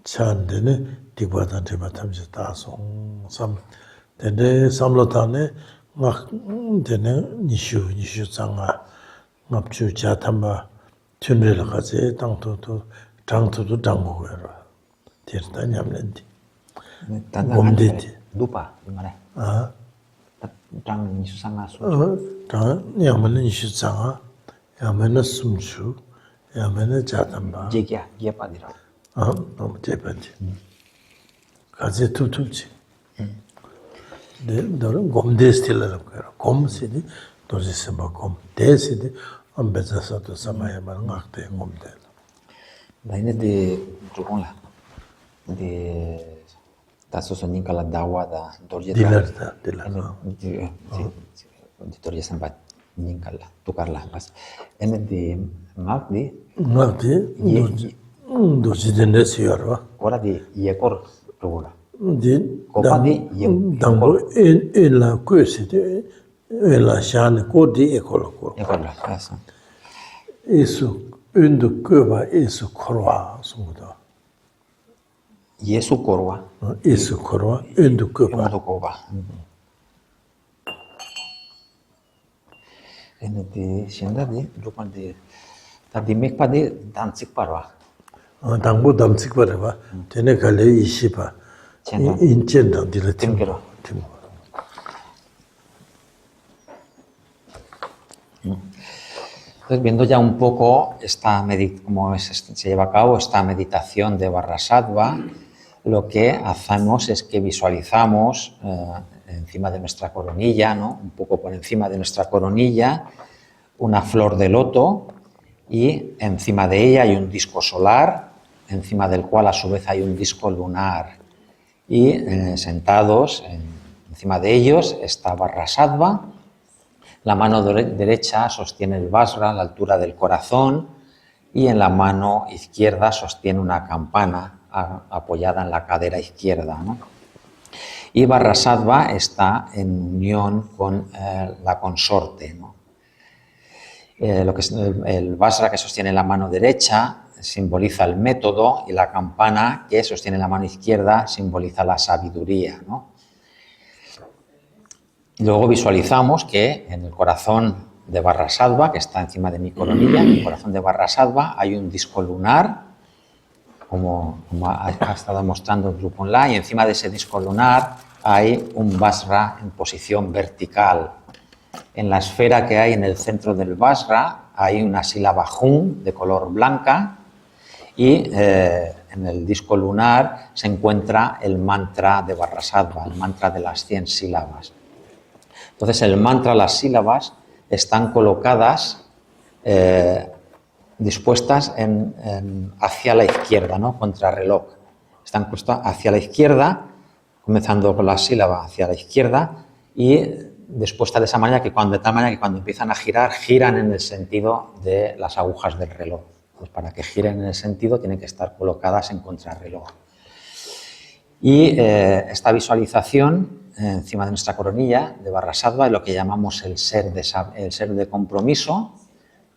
chan tene dikpa tang dikpa tam chi ta song sam, tene samlo tane, tene nishu tsanga, ngapchu cha tamba, 춘레를 가지 땅토도 장토도 장고거라. 데르다 냠는디. 몸데디. Lupa, gimana? 아. Tang susanga su. 다 냠는 이슈장아. 야면은 숨주. 야면은 자담바. Jegia, jepa dira. 너무 제반지. 가지 투투지. 네, 너는 곰데스틸라는 거야. 곰시디 도지스마 곰. 데시디 ambezasado samaya marangakte ngomde. Lainnya di Rukun lah, di taso soninka la dawa da dorje Dilar. di dorje sempat ninka la tukar lah pas. Ini di ngak ngakte dorje dende siyarwa. ora di yekor Rukun lah. Di Kopa di yekor. dango la kuesi di la shane ko di ekol ko. Yekor lah, eso. Esu undu kuba esu korwa sumuda. Yesu korwa. Esu korwa undu kuba. Undu koba. Ini di senda di Rukun di tadi mekpa di dansik parwa. 당보 담직 버려봐. 되네 갈래 이시바. 인첸다 딜레 Timkero. Entonces, viendo ya un poco cómo se lleva a cabo esta meditación de Varrasattva, lo que hacemos es que visualizamos encima de nuestra coronilla, ¿no? Un poco por encima de nuestra coronilla, una flor de loto y encima de ella hay un disco solar, encima del cual a su vez hay un disco lunar. Y sentados encima de ellos está Varrasattva. La mano derecha sostiene el Vajra a la altura del corazón y en la mano izquierda sostiene una campana apoyada en la cadera izquierda, ¿no? Y Varrasattva está en unión con la consorte, ¿no? Lo que es el Vajra que sostiene la mano derecha simboliza el método y la campana que sostiene la mano izquierda simboliza la sabiduría, ¿no? Luego visualizamos que en el corazón de Varrasattva, que está encima de mi coronilla, en el corazón de Varrasattva hay un disco lunar, como ha estado mostrando Drupal Lai, y encima de ese disco lunar hay un Vajra en posición vertical. En la esfera que hay en el centro del Vajra hay una sílaba Hum de color blanca y en el disco lunar se encuentra el mantra de Varrasattva, el mantra de las 100 sílabas. Entonces el mantra, las sílabas, están colocadas, dispuestas hacia la izquierda, ¿no? Contrarreloj. Están puestas hacia la izquierda, comenzando con la sílaba hacia la izquierda y dispuestas de esa manera que de tal manera que cuando empiezan a girar, giran en el sentido de las agujas del reloj. Pues para que giren en el sentido tienen que estar colocadas en contrarreloj. Y esta visualización encima de nuestra coronilla de Varrasattva es lo que llamamos el ser de compromiso,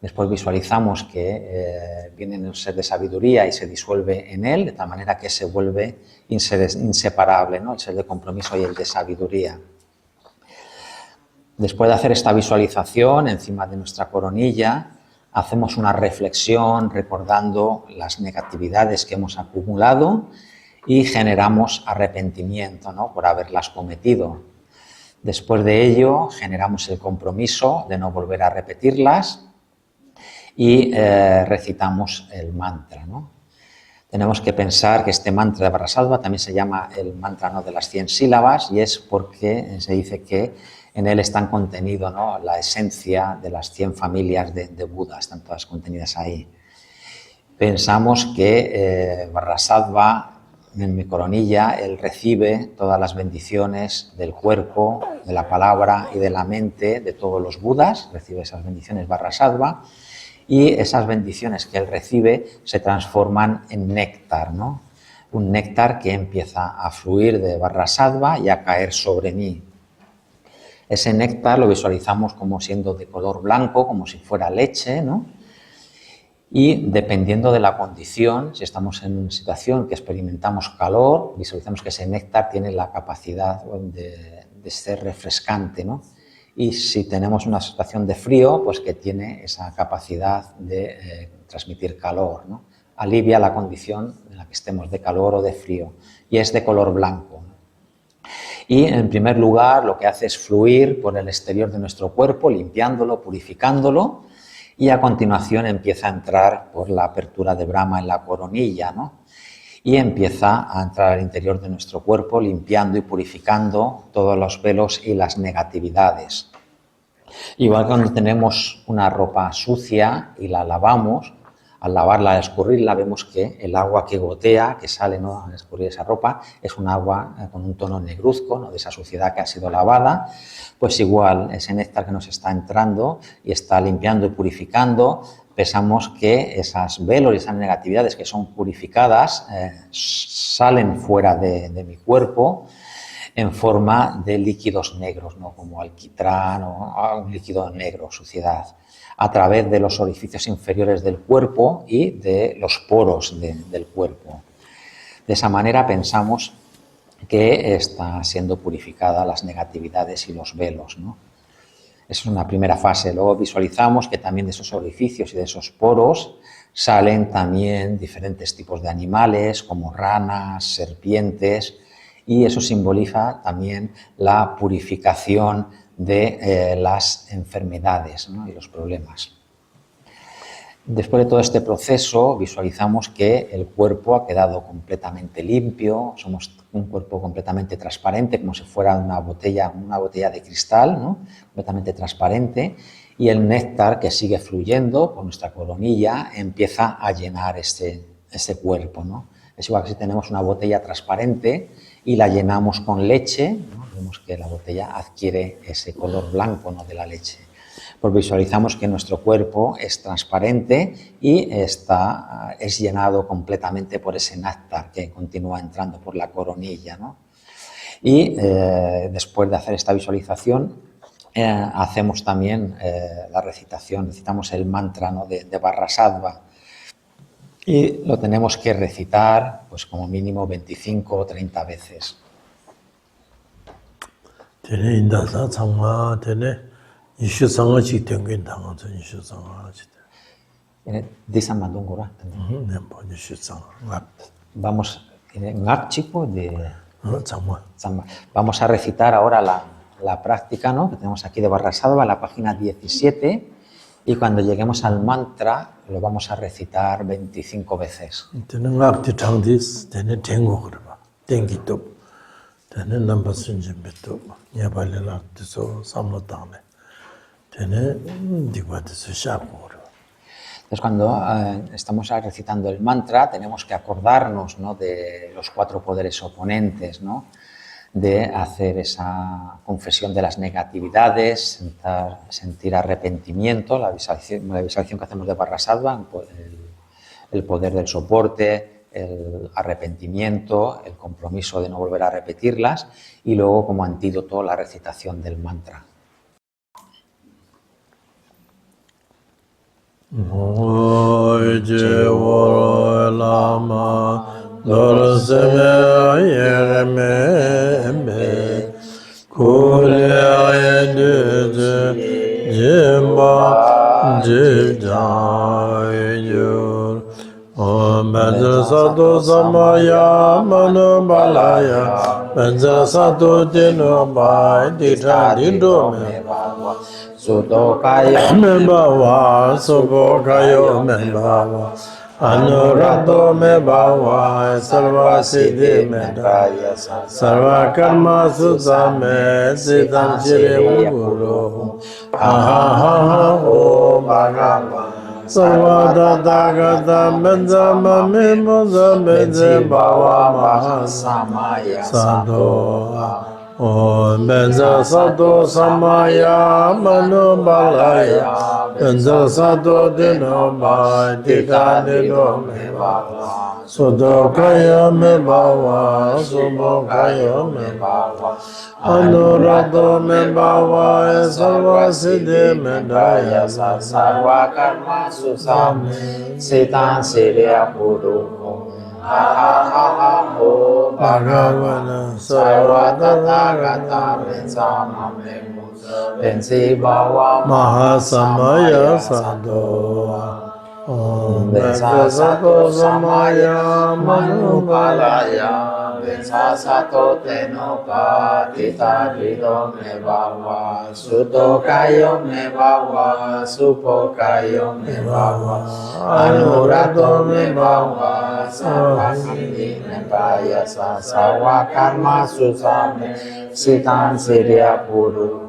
Después visualizamos que viene el ser de sabiduría y se disuelve en él, de tal manera que se vuelve inseparable, ¿no? El ser de compromiso y el de sabiduría. Después de hacer esta visualización encima de nuestra coronilla, hacemos una reflexión recordando las negatividades que hemos acumulado y generamos arrepentimiento, ¿no? Por haberlas cometido. Después de ello, generamos el compromiso de no volver a repetirlas y recitamos el mantra, ¿no? Tenemos que pensar que este mantra de Vajrasattva también se llama el mantra, ¿no?, de las 100 sílabas, y es porque se dice que en él están contenido, ¿no?, la esencia de las 100 familias de Buda, están todas contenidas ahí. Pensamos que Vajrasattva, en mi coronilla, él recibe todas las bendiciones del cuerpo, de la palabra y de la mente de todos los Budas, recibe esas bendiciones Vajrasattva, y esas bendiciones que él recibe se transforman en néctar, ¿no? Un néctar que empieza a fluir de Vajrasattva y a caer sobre mí. Ese néctar lo visualizamos como siendo de color blanco, como si fuera leche, ¿no? Y dependiendo de la condición, si estamos en una situación que experimentamos calor, visualizamos que ese néctar tiene la capacidad de ser refrescante, ¿no? Y si tenemos una situación de frío, pues que tiene esa capacidad de transmitir calor, ¿no? Alivia la condición en la que estemos de calor o de frío, y es de color blanco, ¿no? Y en primer lugar lo que hace es fluir por el exterior de nuestro cuerpo, limpiándolo, purificándolo, y a continuación empieza a entrar por la apertura de Brahma en la coronilla, ¿no? Y empieza a entrar al interior de nuestro cuerpo, limpiando y purificando todos los velos y las negatividades. Igual que cuando tenemos una ropa sucia y la lavamos, al lavarla, al escurrirla, vemos que el agua que gotea, que sale, ¿no?, al escurrir esa ropa, es un agua con un tono negruzco, ¿no?, de esa suciedad que ha sido lavada. Pues igual, ese néctar que nos está entrando y está limpiando y purificando, pensamos que esas velos y esas negatividades que son purificadas salen fuera de mi cuerpo en forma de líquidos negros, ¿no?, como alquitrán o un líquido negro, suciedad, a través de los orificios inferiores del cuerpo y de los poros del cuerpo. De esa manera pensamos que está siendo purificada las negatividades y los velos, ¿no? Es una primera fase. Luego visualizamos que también de esos orificios y de esos poros salen también diferentes tipos de animales, como ranas, serpientes, y eso simboliza también la purificación de las enfermedades, ¿no?, y los problemas. Después de todo este proceso, visualizamos que el cuerpo ha quedado completamente limpio, somos un cuerpo completamente transparente, como si fuera una botella de cristal, ¿no?, completamente transparente, y el néctar que sigue fluyendo por nuestra coronilla empieza a llenar ese cuerpo, ¿no? Es igual que si tenemos una botella transparente y la llenamos con leche, ¿no?, vemos que la botella adquiere ese color blanco, ¿no?, de la leche. Pues visualizamos que nuestro cuerpo es transparente y es llenado completamente por ese néctar que continúa entrando por la coronilla, ¿no? Y después de hacer esta visualización, hacemos también la recitación, recitamos el mantra, ¿no?, de Vajrasattva, y lo tenemos que recitar pues como mínimo 25 o 30 veces. Tiene indasa tsangma, tiene nishu tsangma chik tengen tanga tsu nishu tsangma chik. Disa Madungura. Nishu tsangma. Vamos, ngak chico de Tsangma. Vamos a recitar ahora la práctica, ¿no?, que tenemos aquí de Vajrasattva, en la página 17, y cuando lleguemos al mantra lo vamos a recitar 25 veces. Tiene ngak ti changdis, tiene tengo krupa, tengi top, tiene namba sunjimbe top, nyabali lak tiso samlo tangme, tiene digwa tiso shaku krupa. Entonces, cuando estamos recitando el mantra, tenemos que acordarnos, ¿no?, de los 4 poderes oponentes, ¿no?, de hacer esa confesión de las negatividades, sentir arrepentimiento, la visualización que hacemos de Vajrasattva, el poder del soporte, el arrepentimiento, el compromiso de no volver a repetirlas, y luego como antídoto la recitación del mantra. Oje woro lama dorseme yereme kule ayedüze jimba jivjayur Benzer satu samaya manu balaya Benzer satu dino bai dita dindo me Suto kaya me bawa subo kayo me bawa Anurato me bawa sarva siddhi me daya sarva karma susame siddham shri guru ha ha ha om bhagavan sarva tathagata benza mame moza benze bawa mahasamaya sadho Om benza sadho samaya manu balaya benza sadho dino bai dita dino me bawa Sodho kaya me bawa subho kaya me bawa Anurato me bawa sarva siddhi me daya sarva karma susame sitan siriya puru Om Bhagavana sarva tathagata benza mame benzi bawa Mahasamaya sadho Om benza sadho samaya manu balaya benza sato tenopa tita vido me bawa suto kayo me bawa supo kayo me bawa anurato me bawa sarva siddhi me baya sarva karma susame sitan siriya puru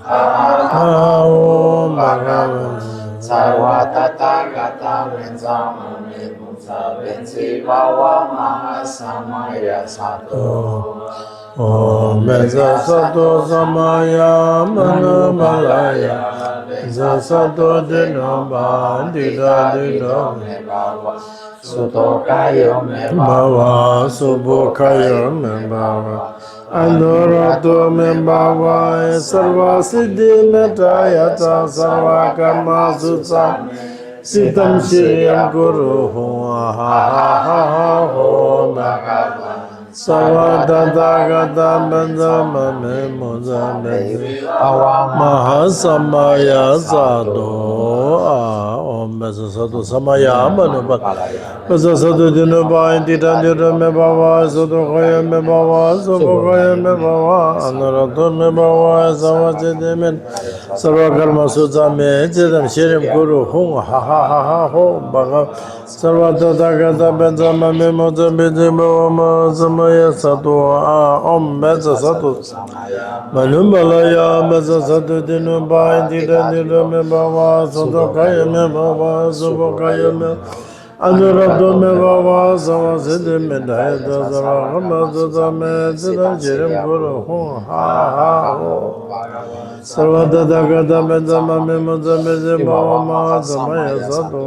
Om Bhagavana sarva tathagata benza mame benzi bawa mahasamaya sato Om benza sadho samaya manu balaya benza sadho dino bandita dino me bawa suto kayo me bawa subho kayo me bawa Anurato me bawa sarva siddhi me dayata sarva karma susam sitam shiriyam guru ha ha ha ha ho bhagavan sarva tathagata benza mame moza benzi bawa mahasamaya sadho Om benza sadho samaya manu balaya benza sadho dino bai dita dino me bawa sadho kaya me bawa subho kaya me bawa Anurato me bawa sarva siddhi me sarva karma susame siddham shirim guru ha ha ha ha ho bhagavan sarva tathagata benza mame moza benzi bawa mahasamaya sadho Om benza sadho manu balaya benza sadho dino bai dita dino me bawa sadho kaya me bawa subho kaya me Anurato me bawa sarva siddhi me dayata sarva karma susame siddham shirim guru ha ha ho sarva tathagata benza mame moza benzi bawa mahasamaya sadho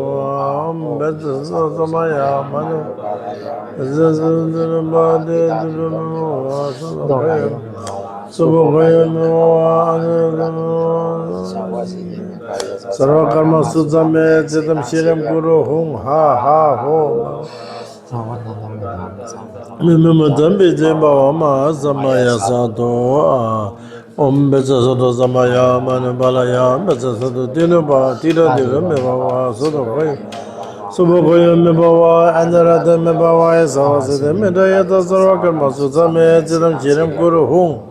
Om benza sadho samaya manu benza sadho bade dino sadho kaya subho kaya me bawa sarva karma susame siddham shirim guru ha ha ho Mime dambi bawa mahasamaya sadho Om benza sadho samaya manu balaya benza sadho dino ba tira dino me bawa sadho kaya subho kaya me bawa anurata me bawa sarva siddhi me dayata sarva karma susame siddham shirim guru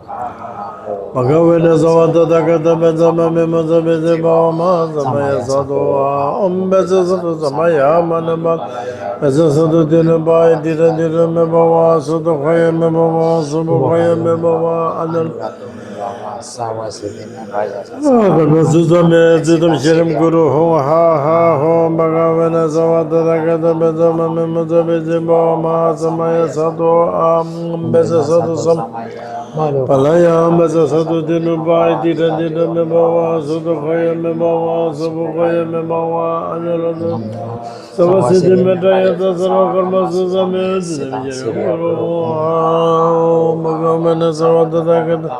Bhagavana sarva tathagata benza mame moza benzi bawa mahasamaya sadho Om benza sadho samaya manu balaya benza sadho dino bai dita dino me bawa sadho kaya me bawa subho kaya me bawa anurata sarva siddhi me baya Karma susame siddham shirim guru ha ha ho Bhagavana sarva tathagata benza mame moza benzi bawa mahasamaya sadho Om benza sadho samaya Palaya Masa Satu Dinubai Tita Tita Mebawa Sudokaya Mebawa Subukaya Mebawa Anurada Savasiti Metayata Sarakarma Suzame Magamana Savadakata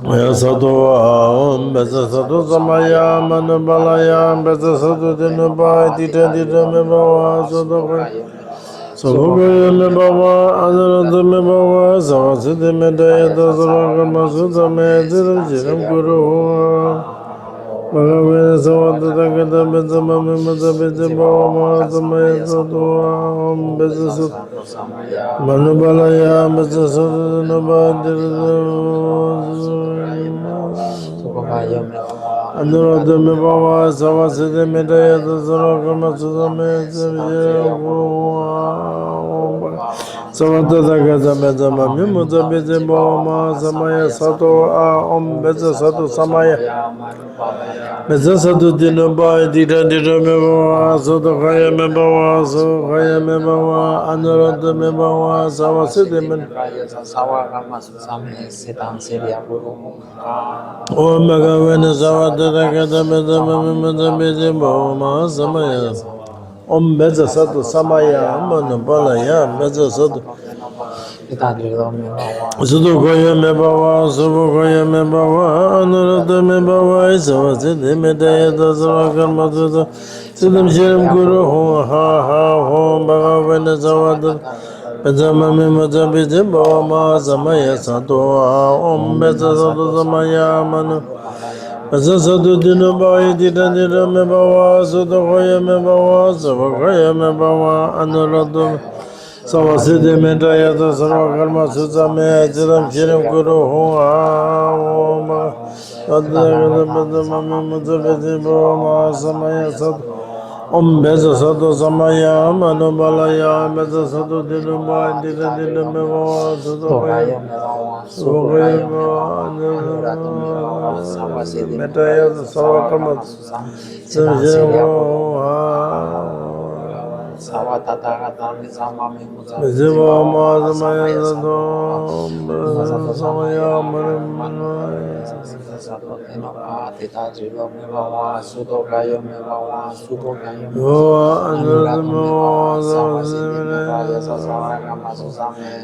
Maya Satu Om Besa Satu Samaya Manabalaya Besa Satu Dinubai Tita Tita Mebawa Sudokaya Sabukaya Mebawa Anurada Mebawa Savasiti Metayata Sarakarma Suzame Jiram Guru Bhagavata Savadakata Bezamami Mazabete Bhavama Samaya Satua Om Bezasut Manubalaya Bezasut Anuradha Mebhava Savasiti Medayata Sarakama Suzame Savadakata Bezamami Mazabete Bhavama Samaya Satua Om Bezasatu Samaya Mesa Satu Dinubai Dita Dita Mebawa Sudokaya Mebawa Sudokaya Mebawa Anuradha Mebawa Savasiti Om Bhagavana Savadakata Bezamami Mazabete Bhavama Samaya Om Beza Satu Samaya Manupalaya Beza Satu Sudokaya Mebawa Subokaya Mebawa Anuradha Mebawa Savasiti Medayata Sarakarma Sudha Siddham Shiram Guru Hum Ha Ha Hum Bhagavana Savadakata Bezamami Mazabete Bhavama Samaya Sato Om Beza Satu Samaya Manu Beza Satu Dinubai Tita Tita Mebawa Sudokaya Mebawa Subokaya Mebawa Anuradha Savasiti Medayata Sarakarma Suzame Siddham Shiram Guru Hum Ha Hum Bhagavana Bezamami Mazabete Bhavama Samaya Sato Om Beza Satu Samaya Manubalaya Beza Satu Dinubai Tita Tita Mebawa Sudokaya Subokaya Medayata Sarakarma Siddham Shiram Guru Bezamama Samaya Sato Samaya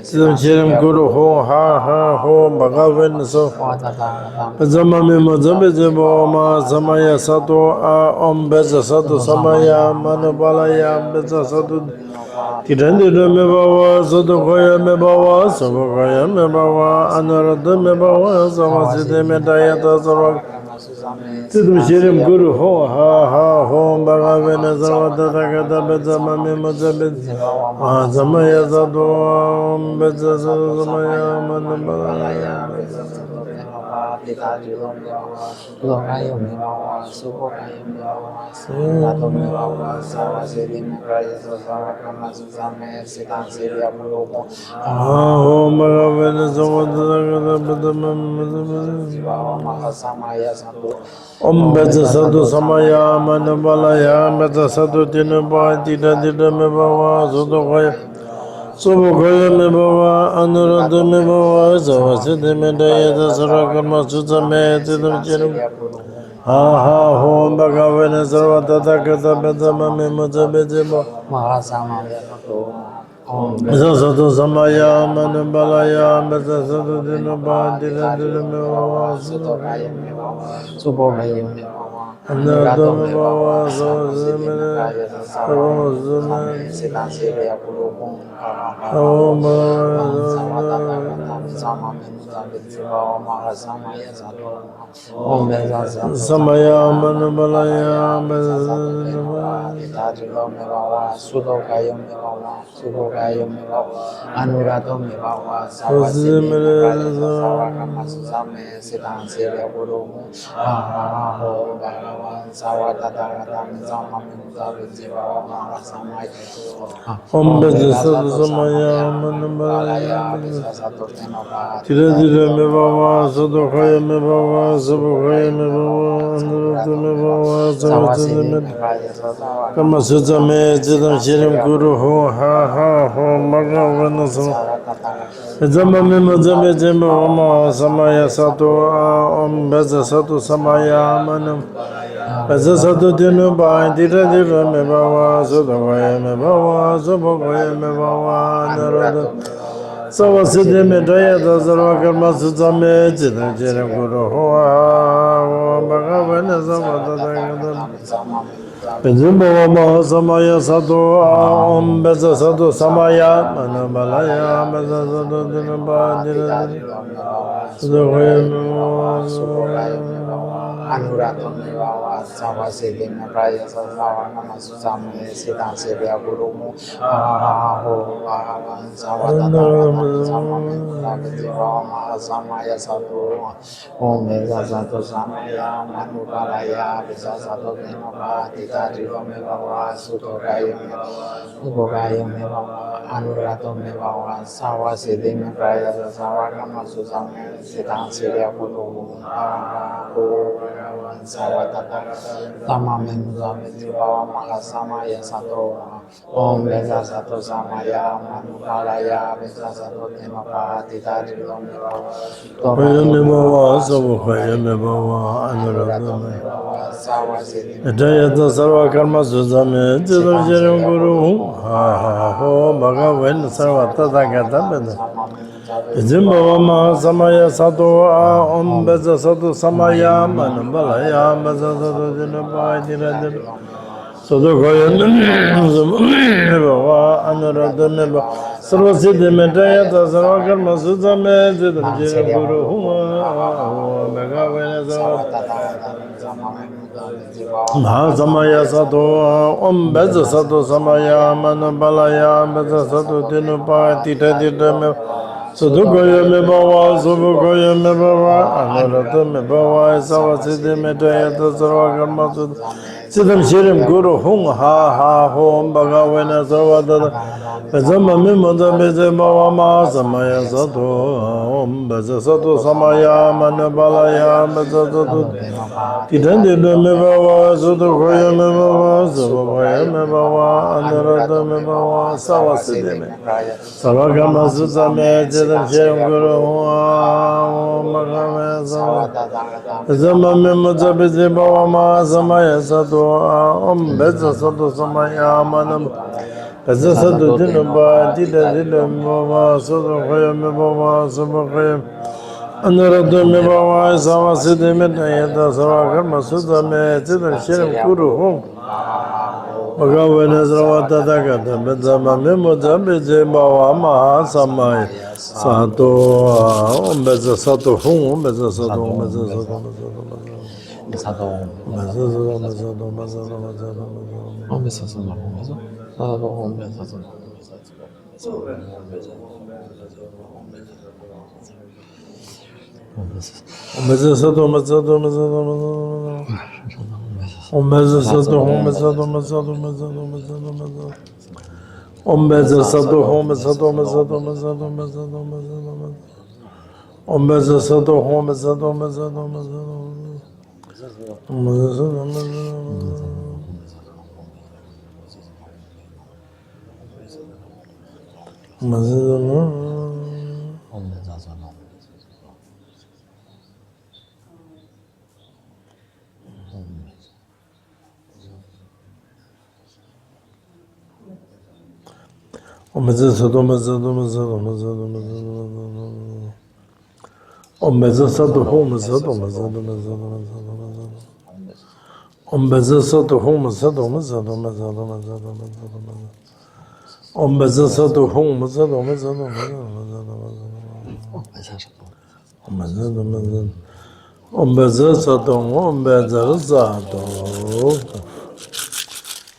Siddham Shiram Guru Hum Ha Ha Hum Bhagavana Bezamami Mazabete Bhavama Samaya Sato Om Beza Satu Samaya Manubalaya Beza Satu Tirandira Mebawa Sudokaya Mebawa Subokaya Mebawa Anuradha Mebawa Savasiti Medayata Sarak Siddham Shiram Guru Hum Ha Ha Hum Bhagavana Savadakata Bezamami Mazabete Samaya Sato Om Beza Satu Samaya Manubalaya Om Bhagavana Savadakata Om Beza Satu Samaya Manubalaya Beza Satu Dinubai Tita Tita Mebawa Sudokaya Subokaya Mebawa Anuradha Mebawa Savasiti Medayata Sarakarma Suzame Siddham Shiram Ha Ha Hum Bhagavana Savadakata Bezamami Mazabete Beza Satu Samaya Manubalaya Beza Satu Dinubai Tita Tita Mebawa Anuradha Mebawa Savasiti Medayata Om Samaya Manubalaya Om Beza Satu Samaya Manubalaya Tira Tira Mebawa Sudokaya Mebawa Subokaya Mebawa Anuradha Mebawa Savasiti Medayata Karma Suzame Siddham Shiram Guru Hum Ha Ha Hum Bhagavana Zama mimo zambe jemba wama samaya sato om beza sato samaya manam beza sato dinu ba dira dira me bawa soda vaya me bawa soba vaya me bawa narada sawa siddhi me daya da sarva karma suzame jidha jira guru hoa bhagavana sama tadagada Benzimba wama samaya sato om beza sato samaya manabalaya beza sato dinu ba dira dira soda vaya me bawa Anurato me bawa sawa siddhi me raya sawa nama susame siddha siddha gurumu aho bhagavan sawa tadagada sama me bhagavati bawa samaya sato om beza sato samaya manubalaya beza sato dinu ba dira dira me bawa sukogaya me bawa anurato me bawa sawa siddhi me raya sawa nama susame siddha siddha gurumu aho sawa tata tamame mudamiti bawa mahasama ya sato om beza sato samaya manubalaya beza sato temapa titari me bawa Vaya me bawa sawa vaya me bawa anurada me sawa siddhi Jayata sarva karma suzame jidha jira guru ha ho bhagavana sarva tadagata beda Jimba wama samaya sato om beza sato samaya manabalaya beza sato dina bhai dira dira Sodo goya me bawa anurada me bawa sarva siddhi me jayata sarva karma suzame jidha jira guru bhagavana sarva Mahasamaya sato om beza sato samaya manabalaya beza sato dinu pa tita tita me Sudu goya me bawa subu goya me bawa anurata me bawa sawa siddhi me jayata sarva karma siddham shirim guru hung ha hom bhagavana sarva tada Bezama mimada beze bawa mahasamaya sato om beza sato samaya manabalaya beza sato Tidandi me bawa sudu goya me bawa subu goya me bawa anurata me bawa sawa siddhi me sarva karma suzame jidham shirim guru hum bhagavana sarva Zama mimada beze bawa mahasamaya sato om beza sato samaya manam beza sato dinu ba dida dida me bawa sudu goya me bawa subu goya Anurata me bawa sawa siddhi me dayata sarva karma suzame jidham shirim guru hum Bhagavana sarva tadagata benzama mimada beze bawa mahasamaya sato om beza sato hum beza sato om beza sato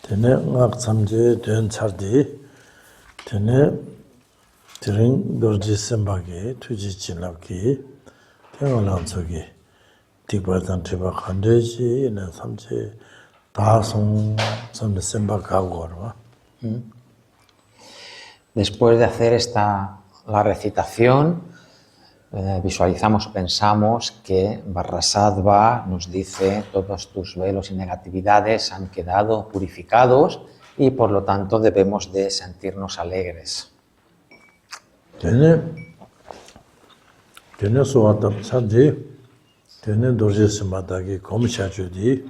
Tene ngak samje den chardi tene tiring dorji sembagi tuji chinabki tene lansogi tikbatan tiba khandeji ina samje taasong samje sembakago warwa. Después de hacer la recitación, visualizamos o pensamos que Varrasattva nos dice todos tus velos y negatividades han quedado purificados y por lo tanto debemos de sentirnos alegres. Tene Tene soatam sadi, tene dorje simatagi komishachu di,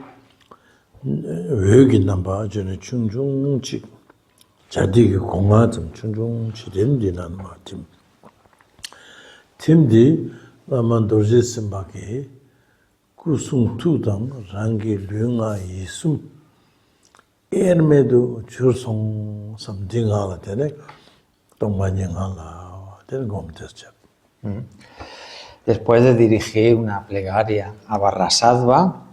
wegi namba jene chungchung chik, jadigi konga tsam chungchung chirin di nan ma tim. Tim di, laman dorje simbaki, kusung tu dang rangi lunga yisum, ermedu chursong samdi nga la tene, tongmanye nga la, tene gomtes chab. Después de dirigir una plegaria a Vajrasattva,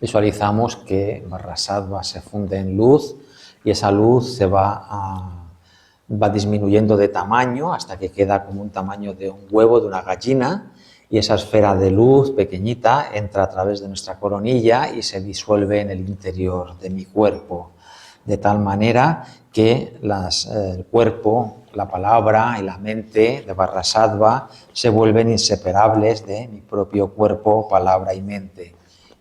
visualizamos que Vajrasattva se funde en luz y esa luz va disminuyendo de tamaño hasta que queda como un tamaño de un huevo de una gallina, y esa esfera de luz pequeñita entra a través de nuestra coronilla y se disuelve en el interior de mi cuerpo, de tal manera que el cuerpo, la palabra y la mente de Vajrasattva se vuelven inseparables de mi propio cuerpo, palabra y mente,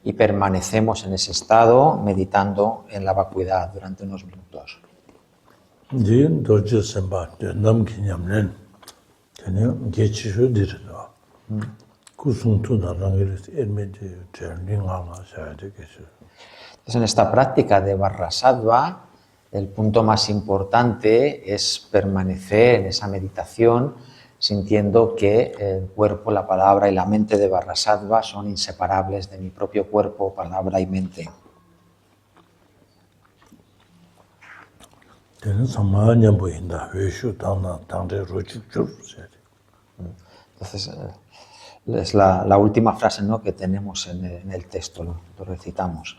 y permanecemos en ese estado meditando en la vacuidad durante unos minutos. Di dorje semba, nam kinyamnen, tene gechishu dirido. Kusung tu na rangiris ermedi terni nga la shayade keshu. Entonces, en esta práctica de Vajrasattva, el punto más importante es permanecer en esa meditación sintiendo que el cuerpo, la palabra y la mente de Vajrasattva son inseparables de mi propio cuerpo, palabra y mente. Tene samanya bu inda, hueshu tangna tangre rochuk chur shayade. Entonces, es la última frase, ¿no?, que tenemos en el texto, lo recitamos.